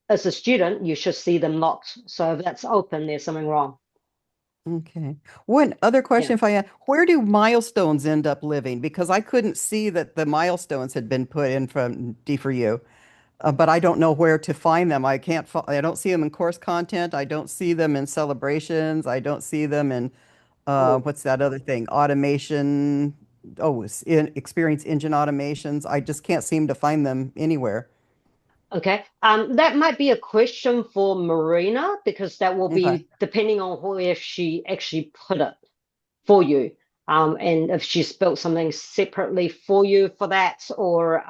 as a student, you should see them locked. So if that's open, there's something wrong. Okay. One other question, if I add, where do milestones end up living? Because I couldn't see that the milestones had been put in from D4U, but I don't know where to find them. I can't. I don't see them in course content. I don't see them in celebrations. I don't see them in what's that other thing? Automation. Oh, it's in experience engine automations. I just can't seem to find them anywhere. Okay, that might be a question for Marina because that will be Okay. depending on where she actually put it for you, and if she's built something separately for you for that, or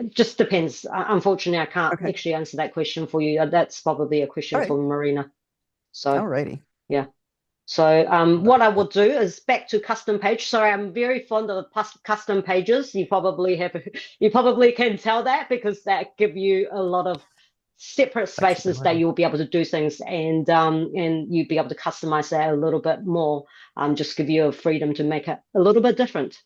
just depends. Unfortunately, I can't Okay. actually answer that question for you. That's probably a question All right. for Marina. So Alrighty. yeah. So what I will do is back to custom page. Sorry, I'm very fond of custom pages. You probably can tell that because that give you a lot of separate spaces that you'll be able to do things and you'll be able to customize that a little bit more. Just give you a freedom to make it a little bit different.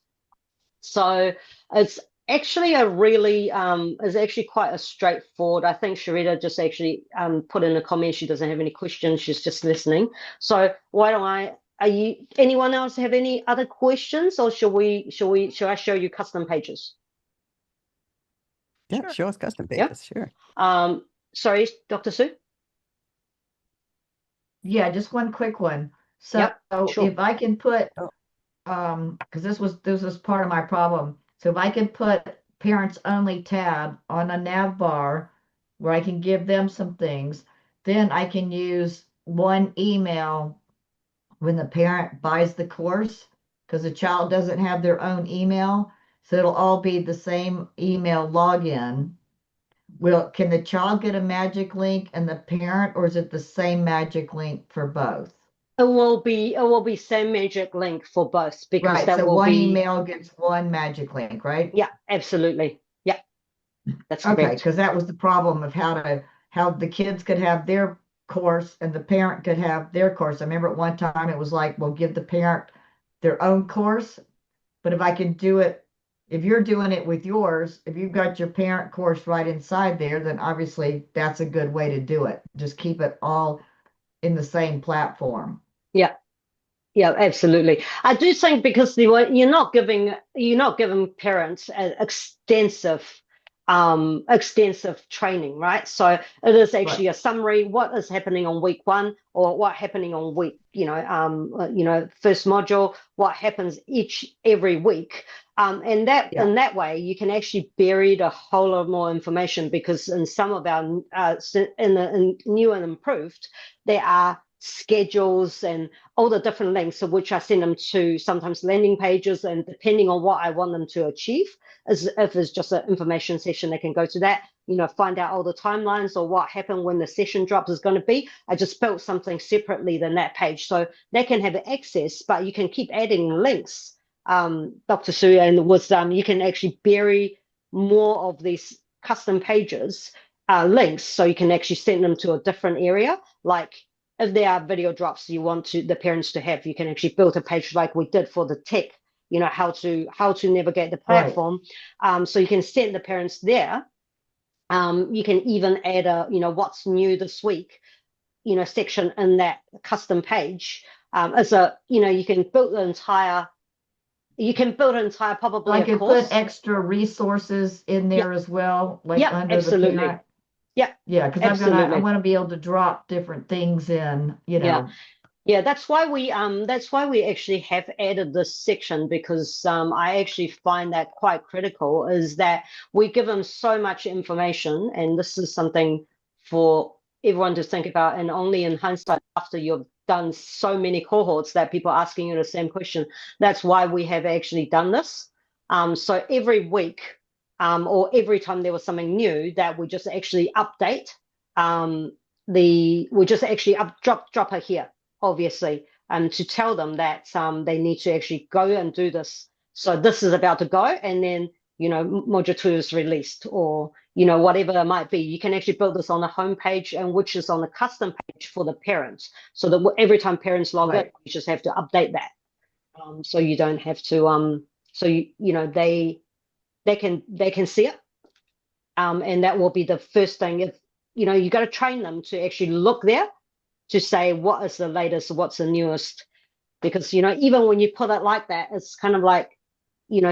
So it's actually quite a straightforward. I think Sharita just actually put in a comment. She doesn't have any questions. She's just listening. So why don't anyone else have any other questions, or should I show you custom pages? Yeah, show us custom pages. Sure. Sorry, Dr. Sue. Yeah, just one quick one. So sure. if I can put, because this was part of my problem. So if I can put parents only tab on a nav bar where I can give them some things, then I can use one email when the parent buys the course, because the child doesn't have their own email. So it'll all be the same email login. Can the child get a magic link and the parent, or is it the same magic link for both? It will be same magic link for both because Right. that So will one be email gets one magic link, right? Yeah, absolutely. Yeah, that's Okay, correct. because that was the problem of how the kids could have their course and the parent could have their course. I remember at one time it was like, well, give the parent their own course. But if I can do it, if you're doing it with yours, if you've got your parent course right inside there, then obviously that's a good way to do it. Just keep it all in the same platform. Yeah. Yeah, absolutely. I do think because you're not giving parents extensive training, right? So it is actually a summary, what is happening on week 1 or what happening on week, first module, what happens every week. And that in that way you can actually bury a whole lot more information because in some of our in new and improved, there are schedules and all the different links of which I send them to sometimes landing pages, and depending on what I want them to achieve, as if it's just an information session, they can go to that, find out all the timelines or what happened when the session drops is going to be. I just built something separately than that page so they can have access, but you can keep adding links, Dr. Sue, and with you can actually bury more of these custom pages links so you can actually send them to a different area. Like if there are video drops you want the parents to have, you can actually build a page like we did for the tech, how to navigate the platform. So you can send the parents there. You can even add what's new this week, section in that custom page. You can build an entire probably I can course. put extra resources in there as well, like under absolutely. the parent. Yeah, because I want to be able to drop different things in, Yeah, that's why we actually have added this section because I actually find that quite critical, is that we give them so much information, and this is something for everyone to think about, and only in hindsight after you've done so many cohorts that people are asking you the same question. That's why we have actually done this. So every week or every time there was something new that we just actually update, we just actually drop it here, obviously, to tell them that they need to actually go and do this. So this is about to go, and then module 2 is released, or whatever it might be. You can actually build this on the home page, and which is on the custom page for the parents, so that every time parents log in, you just have to update that. So you don't have to so they can see it, and that will be the first thing. If you got to train them to actually look there to say what is the latest, what's the newest, because even when you put it like that, it's kind of like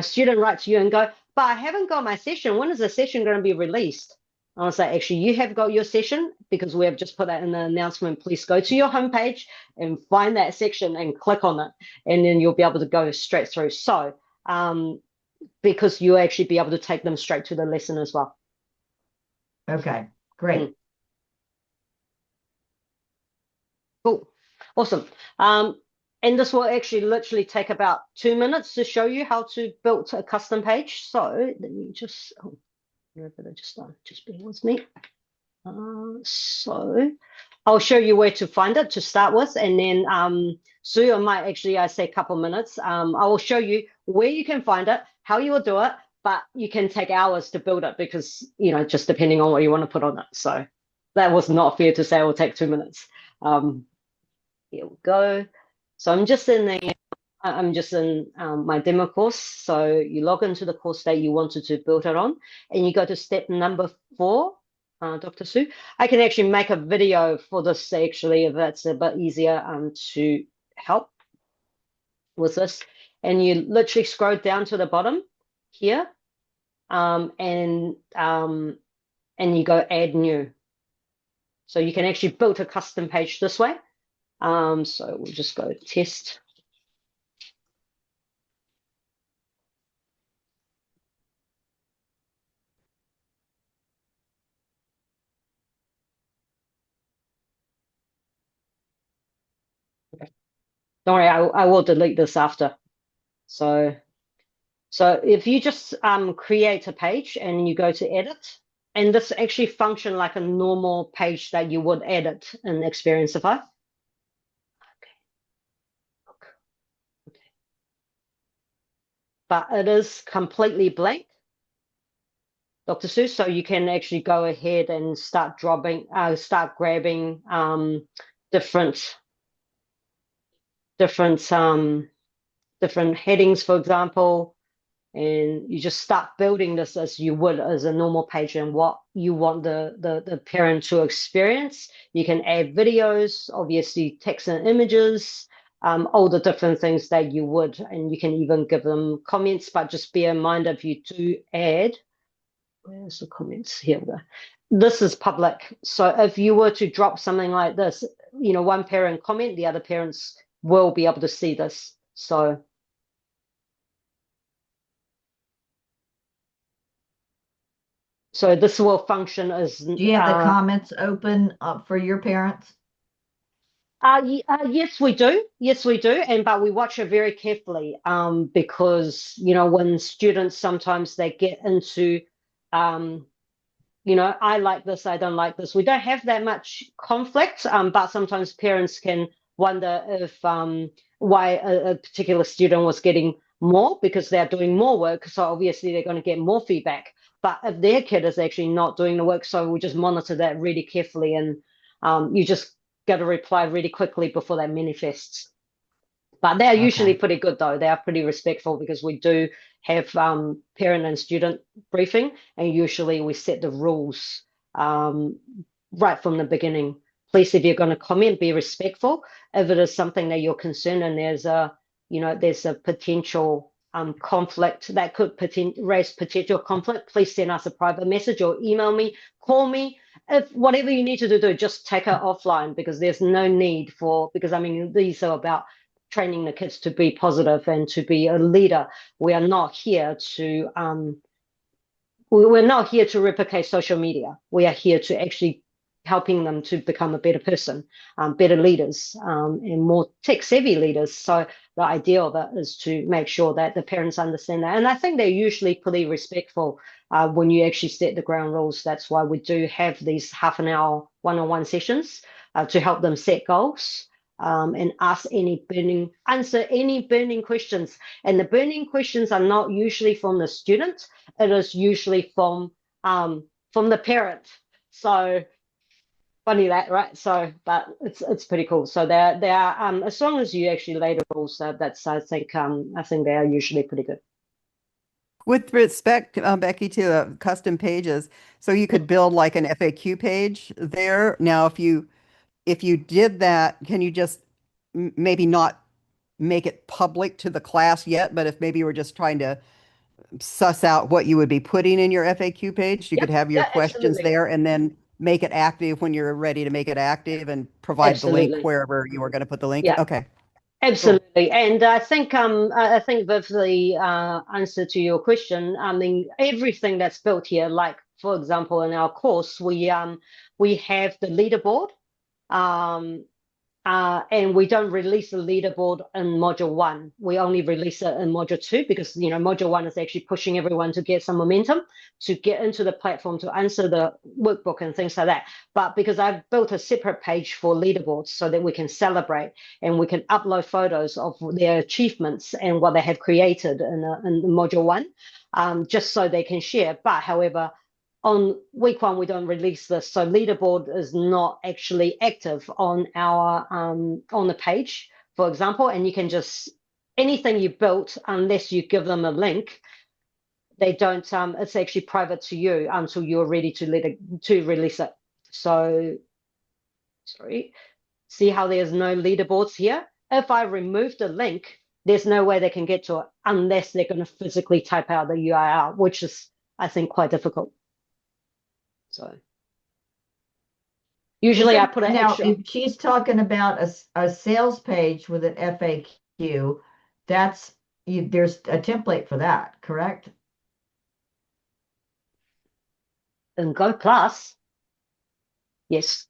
student writes to you and go, but I haven't got my session. When is the session going to be released? I'll say, actually, you have got your session, because we have just put that in the announcement. Please go to your homepage and find that section and click on it, and then you'll be able to go straight through. So because you'll actually be able to take them straight to the lesson as well. Okay, great. Cool. Awesome. And this will actually literally take about 2 minutes to show you how to build a custom page. So let me just, just bear with me. So I'll show you where to find it to start with, and then Sue might actually, I say a couple minutes. I will show you where you can find it, how you will do it, but you can take hours to build it, because just depending on what you want to put on it. So that was not fair to say it will take 2 minutes. Here we go. So I'm just in my demo course. So you log into the course that you wanted to build it on, and you go to step number 4. Dr. Sue, I can actually make a video for this, actually, if that's a bit easier to help with this. And you literally scroll down to the bottom here, and you go add new. So you can actually build a custom page this way. So we'll just go test. Okay. Don't worry, I will delete this after. So if you just create a page and you go to edit, and this actually function like a normal page that you would edit in Experienceify. But it is completely blank, Dr. Sue. So you can actually go ahead and start grabbing different headings, for example, and you just start building this as you would as a normal page, and what you want the parent to experience. You can add videos, obviously text and images, all the different things that you would, and you can even give them comments. But just bear in mind, if you do add, where's the comments? Here we go. This is public. So if you were to drop something like this, one parent comment, the other parents will be able to see this. So this will function as. Do you have the comments open up for your parents? Yes, we do. Yes, we do. But we watch it very carefully, because, when students, sometimes they get into, I like this, I don't like this. We don't have that much conflict, but sometimes parents can wonder if why a particular student was getting more, because they're doing more work. So obviously they're going to get more feedback. But if their kid is actually not doing the work, so we just monitor that really carefully, and you just got to reply really quickly before that manifests. But they're usually pretty good, though. They are pretty respectful, because we do have parent and student briefing, and usually we set the rules right from the beginning. Please, if you're going to comment, be respectful. If it is something that you're concerned and there's a potential conflict that could raise potential conflict, please send us a private message or email me, call me. If whatever you need to do, just take it offline, because there's no need for, because these are about training the kids to be positive and to be a leader. We are not here to we're not here to replicate social media. We are here to actually helping them to become a better person, better leaders, and more tech-savvy leaders. So the idea of it is to make sure that the parents understand that. And I think they're usually pretty respectful when you actually set the ground rules. That's why we do have these half-an-hour one-on-one sessions to help them set goals. and answer any burning questions. And the burning questions are not usually from the student; it is usually from the parent. So funny that, right? So, but it's pretty cool. So they are as long as you actually lay the rules, that's I think they are usually pretty good. With respect, Becky, to custom pages, so you could build like an FAQ page there. Now, if you did that, can you just maybe not make it public to the class yet, but if maybe you were just trying to suss out what you would be putting in your FAQ page, you Yep, could have your yeah, questions absolutely. there and then make it active when you're ready to make it active and provide the link Absolutely. wherever you are going to put the link. Yeah. Okay. Absolutely, and I think with the answer to your question, I mean everything that's built here, like for example in our course, we have the leaderboard, and we don't release the leaderboard in module 1. We only release it in module 2 because module 1 is actually pushing everyone to get some momentum, to get into the platform, to answer the workbook and things like that. But because I've built a separate page for leaderboards so that we can celebrate and we can upload photos of their achievements and what they have created in module 1, just so they can share. But however, on week 1, we don't release this, so leaderboard is not actually active on our on the page, for example. And you can just anything you built, unless you give them a link, they don't. It's actually private to you until you're ready to release it. So, sorry. See how there's no leaderboards here? If I remove the link, there's no way they can get to it unless they're going to physically type out the URL, which is, I think, quite difficult. So usually I put an Now, extra. if she's talking about a sales page with an FAQ, there's a template for that, correct? In Go Plus, yes,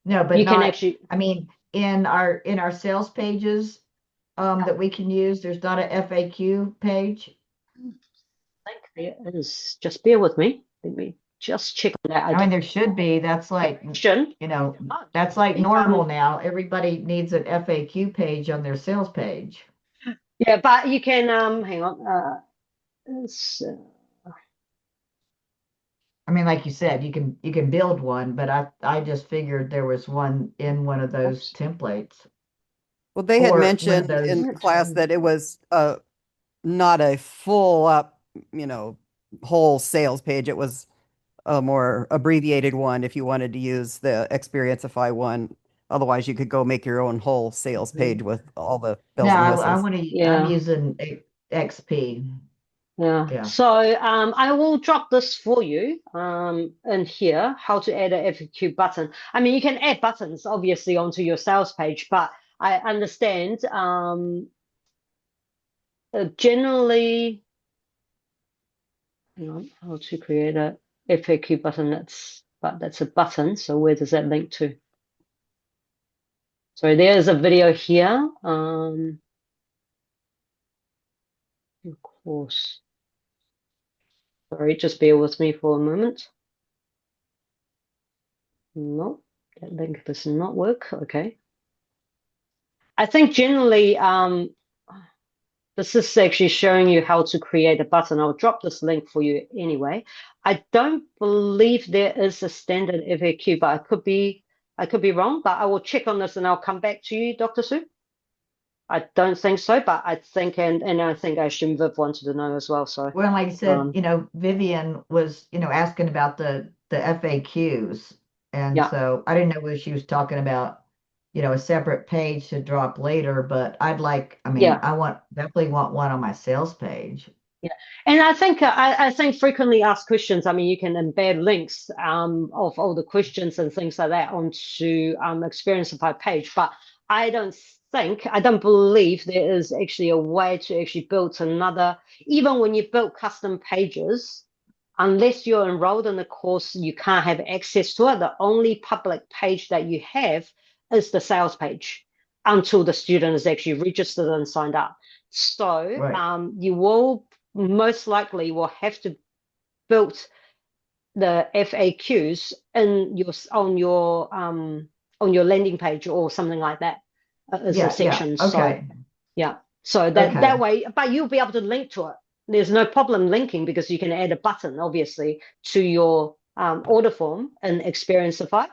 No, but you can not, actually. I mean, in our sales pages that we can use, there's not a FAQ page. I think there is. Just bear with me. Let me just check on that. I mean, there should be. That's like, question. that's like normal now. Everybody needs an FAQ page on their sales page. Yeah, but you can hang on. I mean, like you said, you can build one, but I just figured there was one in one of those templates. Well, they had Or one of mentioned those- in class that it was not a full up, whole sales page. It was a more abbreviated one if you wanted to use the Experienceify one. Otherwise, you could go make your own whole sales page with all the bells No, and I whistles. want to. Yeah. I'm using XP. Yeah. Yeah. So I will drop this for you in here, how to add a FAQ button. I mean, you can add buttons obviously onto your sales page, but I understand generally, hang on, how to create a FAQ button. That's a button. So where does that link to? So there's a video here. Of course. Sorry, just bear with me for a moment. No, that link does not work. Okay. I think generally, this is actually showing you how to create a button. I'll drop this link for you anyway. I don't believe there is a standard FAQ, but I could be wrong, but I will check on this and I'll come back to you, Dr. Sue. I don't think so, but I think, and I think Ashton Viv wanted to know as well. So, Well, like I said, Vivian was, asking about the FAQs. And Yeah. so I didn't know whether she was talking about, a separate page to drop later, but I Yeah. definitely want one on my sales page. And I think I think frequently asked questions. I mean, you can embed links of all the questions and things like that onto Experienceify page, but I don't believe there is actually a way to actually build another. Even when you build custom pages, unless you're enrolled in the course, you can't have access to it. The only public page that you have is the sales page until the student is actually registered and signed up. So Right. you will most likely will have to build the FAQs on your on your landing page or something like that as Yeah, a section. yeah. Okay. So yeah, so that Okay. that way, but you'll be able to link to it. There's no problem linking because you can add a button, obviously, to your order form in Experienceify,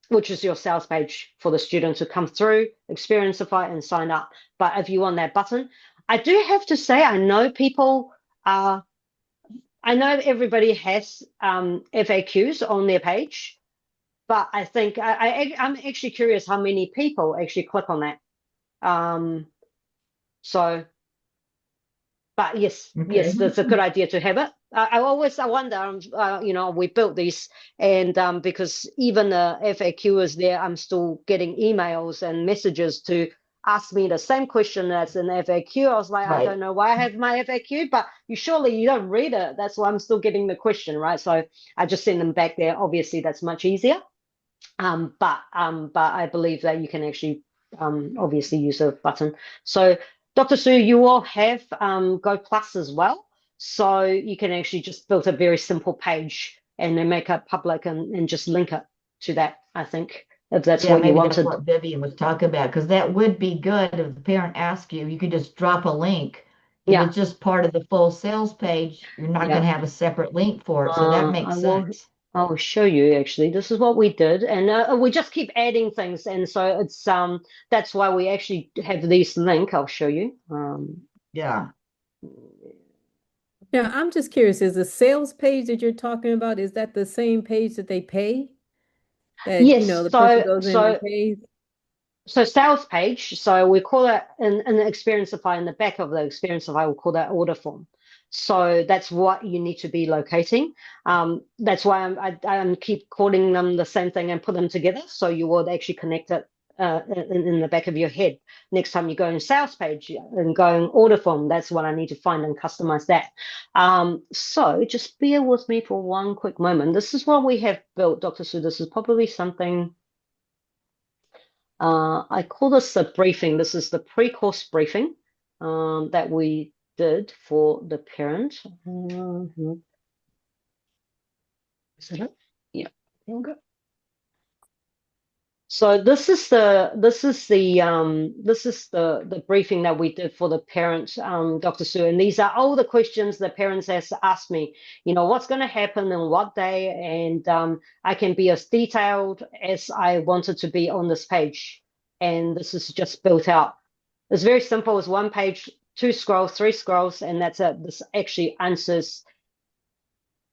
which is your sales page for the students who come through Experienceify and sign up. But if you want that button, I do have to say, I know everybody has FAQs on their page, but I think I'm actually curious how many people actually click on that. So, but yes, Okay. that's a good idea to have it. I wonder, we built these, and because even the FAQ is there, I'm still getting emails and messages to ask me the same question that's in FAQ. I was like, I Right. don't know why I have my FAQ, but you don't read it. That's why I'm still getting the question, right? So I just send them back there. Obviously, that's much easier. But I believe that you can actually obviously use a button. So Dr. Sue, you all have Go Plus as well. So you can actually just build a very simple page and then make it public and just link it to that, I think, if that's Yeah, what you maybe that's wanted. what Vivian was talking about, because that would be good if the parent asks you, you could just drop a link. If Yeah. it's just part of the full sales page, you're not Yeah. going to have a separate link for it. So that makes sense. I will show you actually. This is what we did, and we just keep adding things, and so it's that's why we actually have this link. I'll show you. Yeah. Yeah, I'm just curious, is the sales page that you're talking about, is that the same page that they pay? That, Yes, the person goes in and pays? so sales page. So we call it in the Experienceify, in the back of the Experienceify, we'll call that order form. So that's what you need to be locating. That's why I keep calling them the same thing and put them together. So you would actually connect it in the back of your head. Next time you go in sales page and go in order form, that's what I need to find and customize that. So just bear with me for one quick moment. This is what we have built, Dr. Sue. This is probably something. I call this a briefing. This is the pre-course briefing that we did for the parent. Is that it? Yeah. There we go. So this is the briefing that we did for the parent, Dr. Sue, and these are all the questions the parents has asked me. What's going to happen and what day, and I can be as detailed as I wanted to be on this page. And this is just built out. It's very simple. It's one page, 2 scrolls, 3 scrolls, and that's it. This actually answers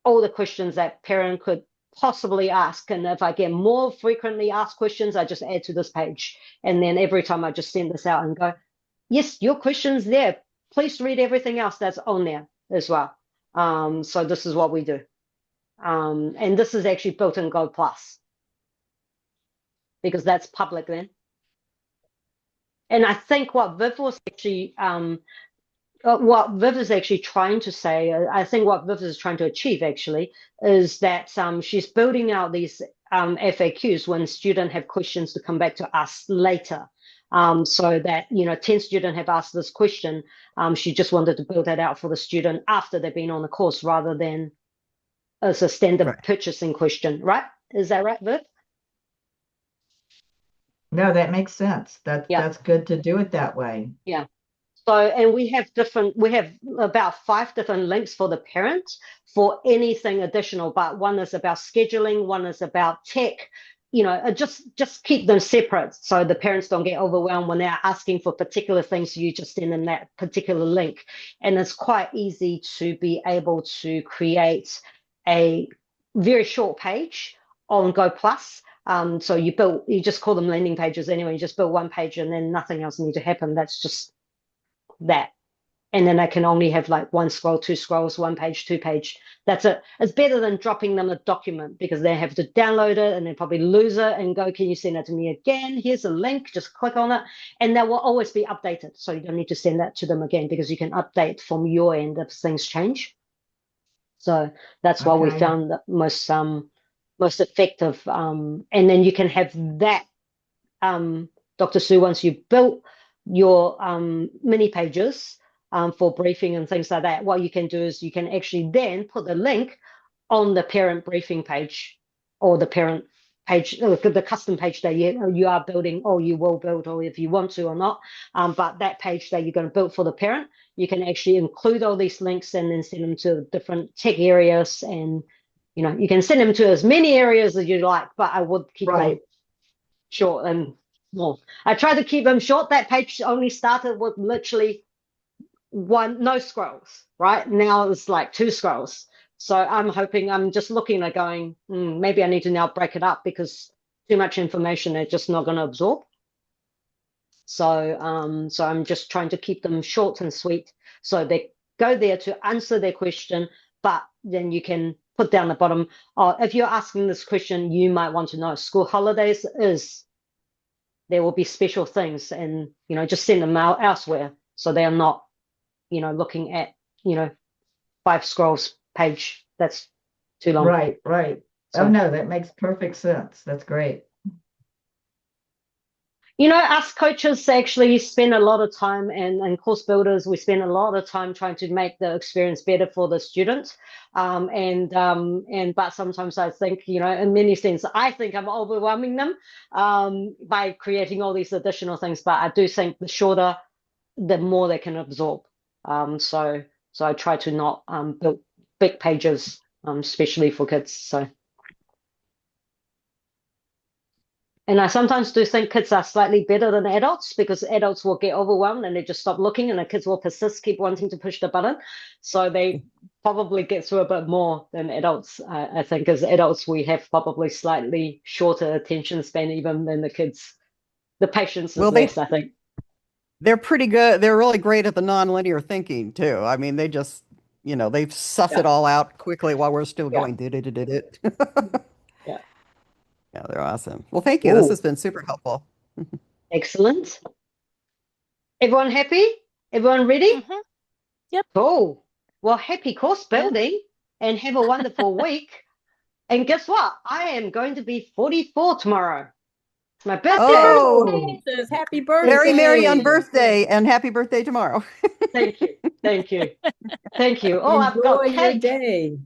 all the questions that parent could possibly ask. And if I get more frequently asked questions, I just add to this page. And then every time I just send this out and go, yes, your question's there. Please read everything else that's on there as well. So this is what we do. And this is actually built in Go Plus because that's public then. And I think what Viv was actually what Viv is actually trying to say, I think what Viv is trying to achieve actually, is that she's building out these FAQs when students have questions to come back to us later. So that, 10 students have asked this question. She just wanted to build that out for the student after they've been on the course rather than as a standard purchasing question, right? Is that right, Viv? No, that makes sense. That's good to do it that way. Yeah. So, and we have about 5 different links for the parent for anything additional, but one is about scheduling, one is about tech, just keep them separate so the parents don't get overwhelmed when they're asking for particular things. You just send them that particular link. And it's quite easy to be able to create a very short page on Go Plus. So you just call them landing pages anyway. You just build one page and then nothing else needs to happen. That's just that. And then I can only have like 1 scroll, 2 scrolls, 1 page, 2 page. That's it. It's better than dropping them a document because they have to download it and they probably lose it and go, can you send that to me again? Here's a link, just click on it. And that will always be updated. So you don't need to send that to them again because you can update from your end if things change. So that's why we found that most effective. And then you can have that, Dr. Sue, once you've built your mini pages for briefing and things like that, what you can do is you can actually then put the link on the parent briefing page or the parent page, the custom page that you are building, or you will build, or if you want to or not. But that page that you're going to build for the parent, you can actually include all these links and then send them to different tech areas, and you can send them to as many areas as you like, but I would keep them short and small. I try to keep them short. That page only started with literally no scrolls, right? Now it's like 2 scrolls. So I'm just looking at going, maybe I need to now break it up, because too much information they're just not going to absorb. So I'm just trying to keep them short and sweet. So they go there to answer their question, but then you can put down the bottom, if you're asking this question, you might want to know school holidays there will be special things, and just send them out elsewhere, so they are not looking at 5 scrolls page. That's too long. Right. So, Oh no, that makes perfect sense. That's great. Us coaches actually spend a lot of time, and course builders, we spend a lot of time trying to make the experience better for the student. But sometimes I think, in many sense, I think I'm overwhelming them by creating all these additional things. But I do think the shorter, the more they can absorb. So I try to not build big pages, especially for kids. So. And I sometimes do think kids are slightly better than adults, because adults will get overwhelmed and they just stop looking, and the kids will persist, keep wanting to push the button. So they probably get through a bit more than adults. I think as adults, we have probably slightly shorter attention span even than the kids. The patience is less, I think. They're pretty good. They're really great at the nonlinear thinking too. I mean, they just, they suss it all out quickly while we're still going, did it. Yeah, they're awesome. Well, thank you. This has been super helpful. Excellent. Everyone happy? Everyone ready? Yep. Cool. Well, happy course building, and have a wonderful week. And guess what? I am going to be 44 tomorrow. It's my birthday. Oh, happy birthday. very merry on birthday, and happy birthday tomorrow. Thank you. Oh, I've got Enjoy your cake. day.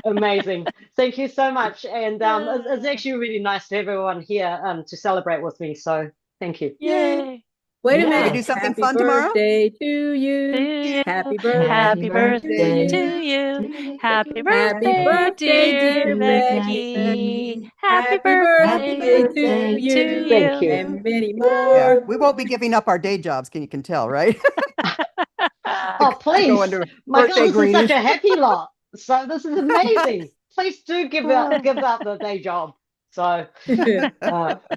Amazing. Thank you so much. And it's actually really nice to have everyone here to celebrate with me. So thank you. Yay. Wait a Can we minute. do something Happy fun tomorrow? birthday to you. To you. Happy birthday. Happy birthday to to you. Happy Happy birthday, birthday, dear dear Becky. Happy Happy birthday birthday to you. Thank you. And many Yeah, more. we won't be giving up our day jobs. You can tell, right? Oh, please. Go into My birthday God, this is such greetings. a happy lot. So this is amazing. Please do give up the day job. So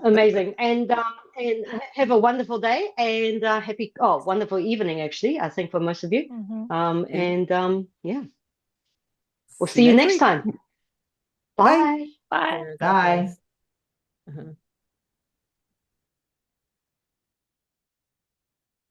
amazing. And have a wonderful day, and wonderful evening, actually, I think, for most of you. Yeah. We'll see you next week. time. Bye. Bye. Bye. Bye.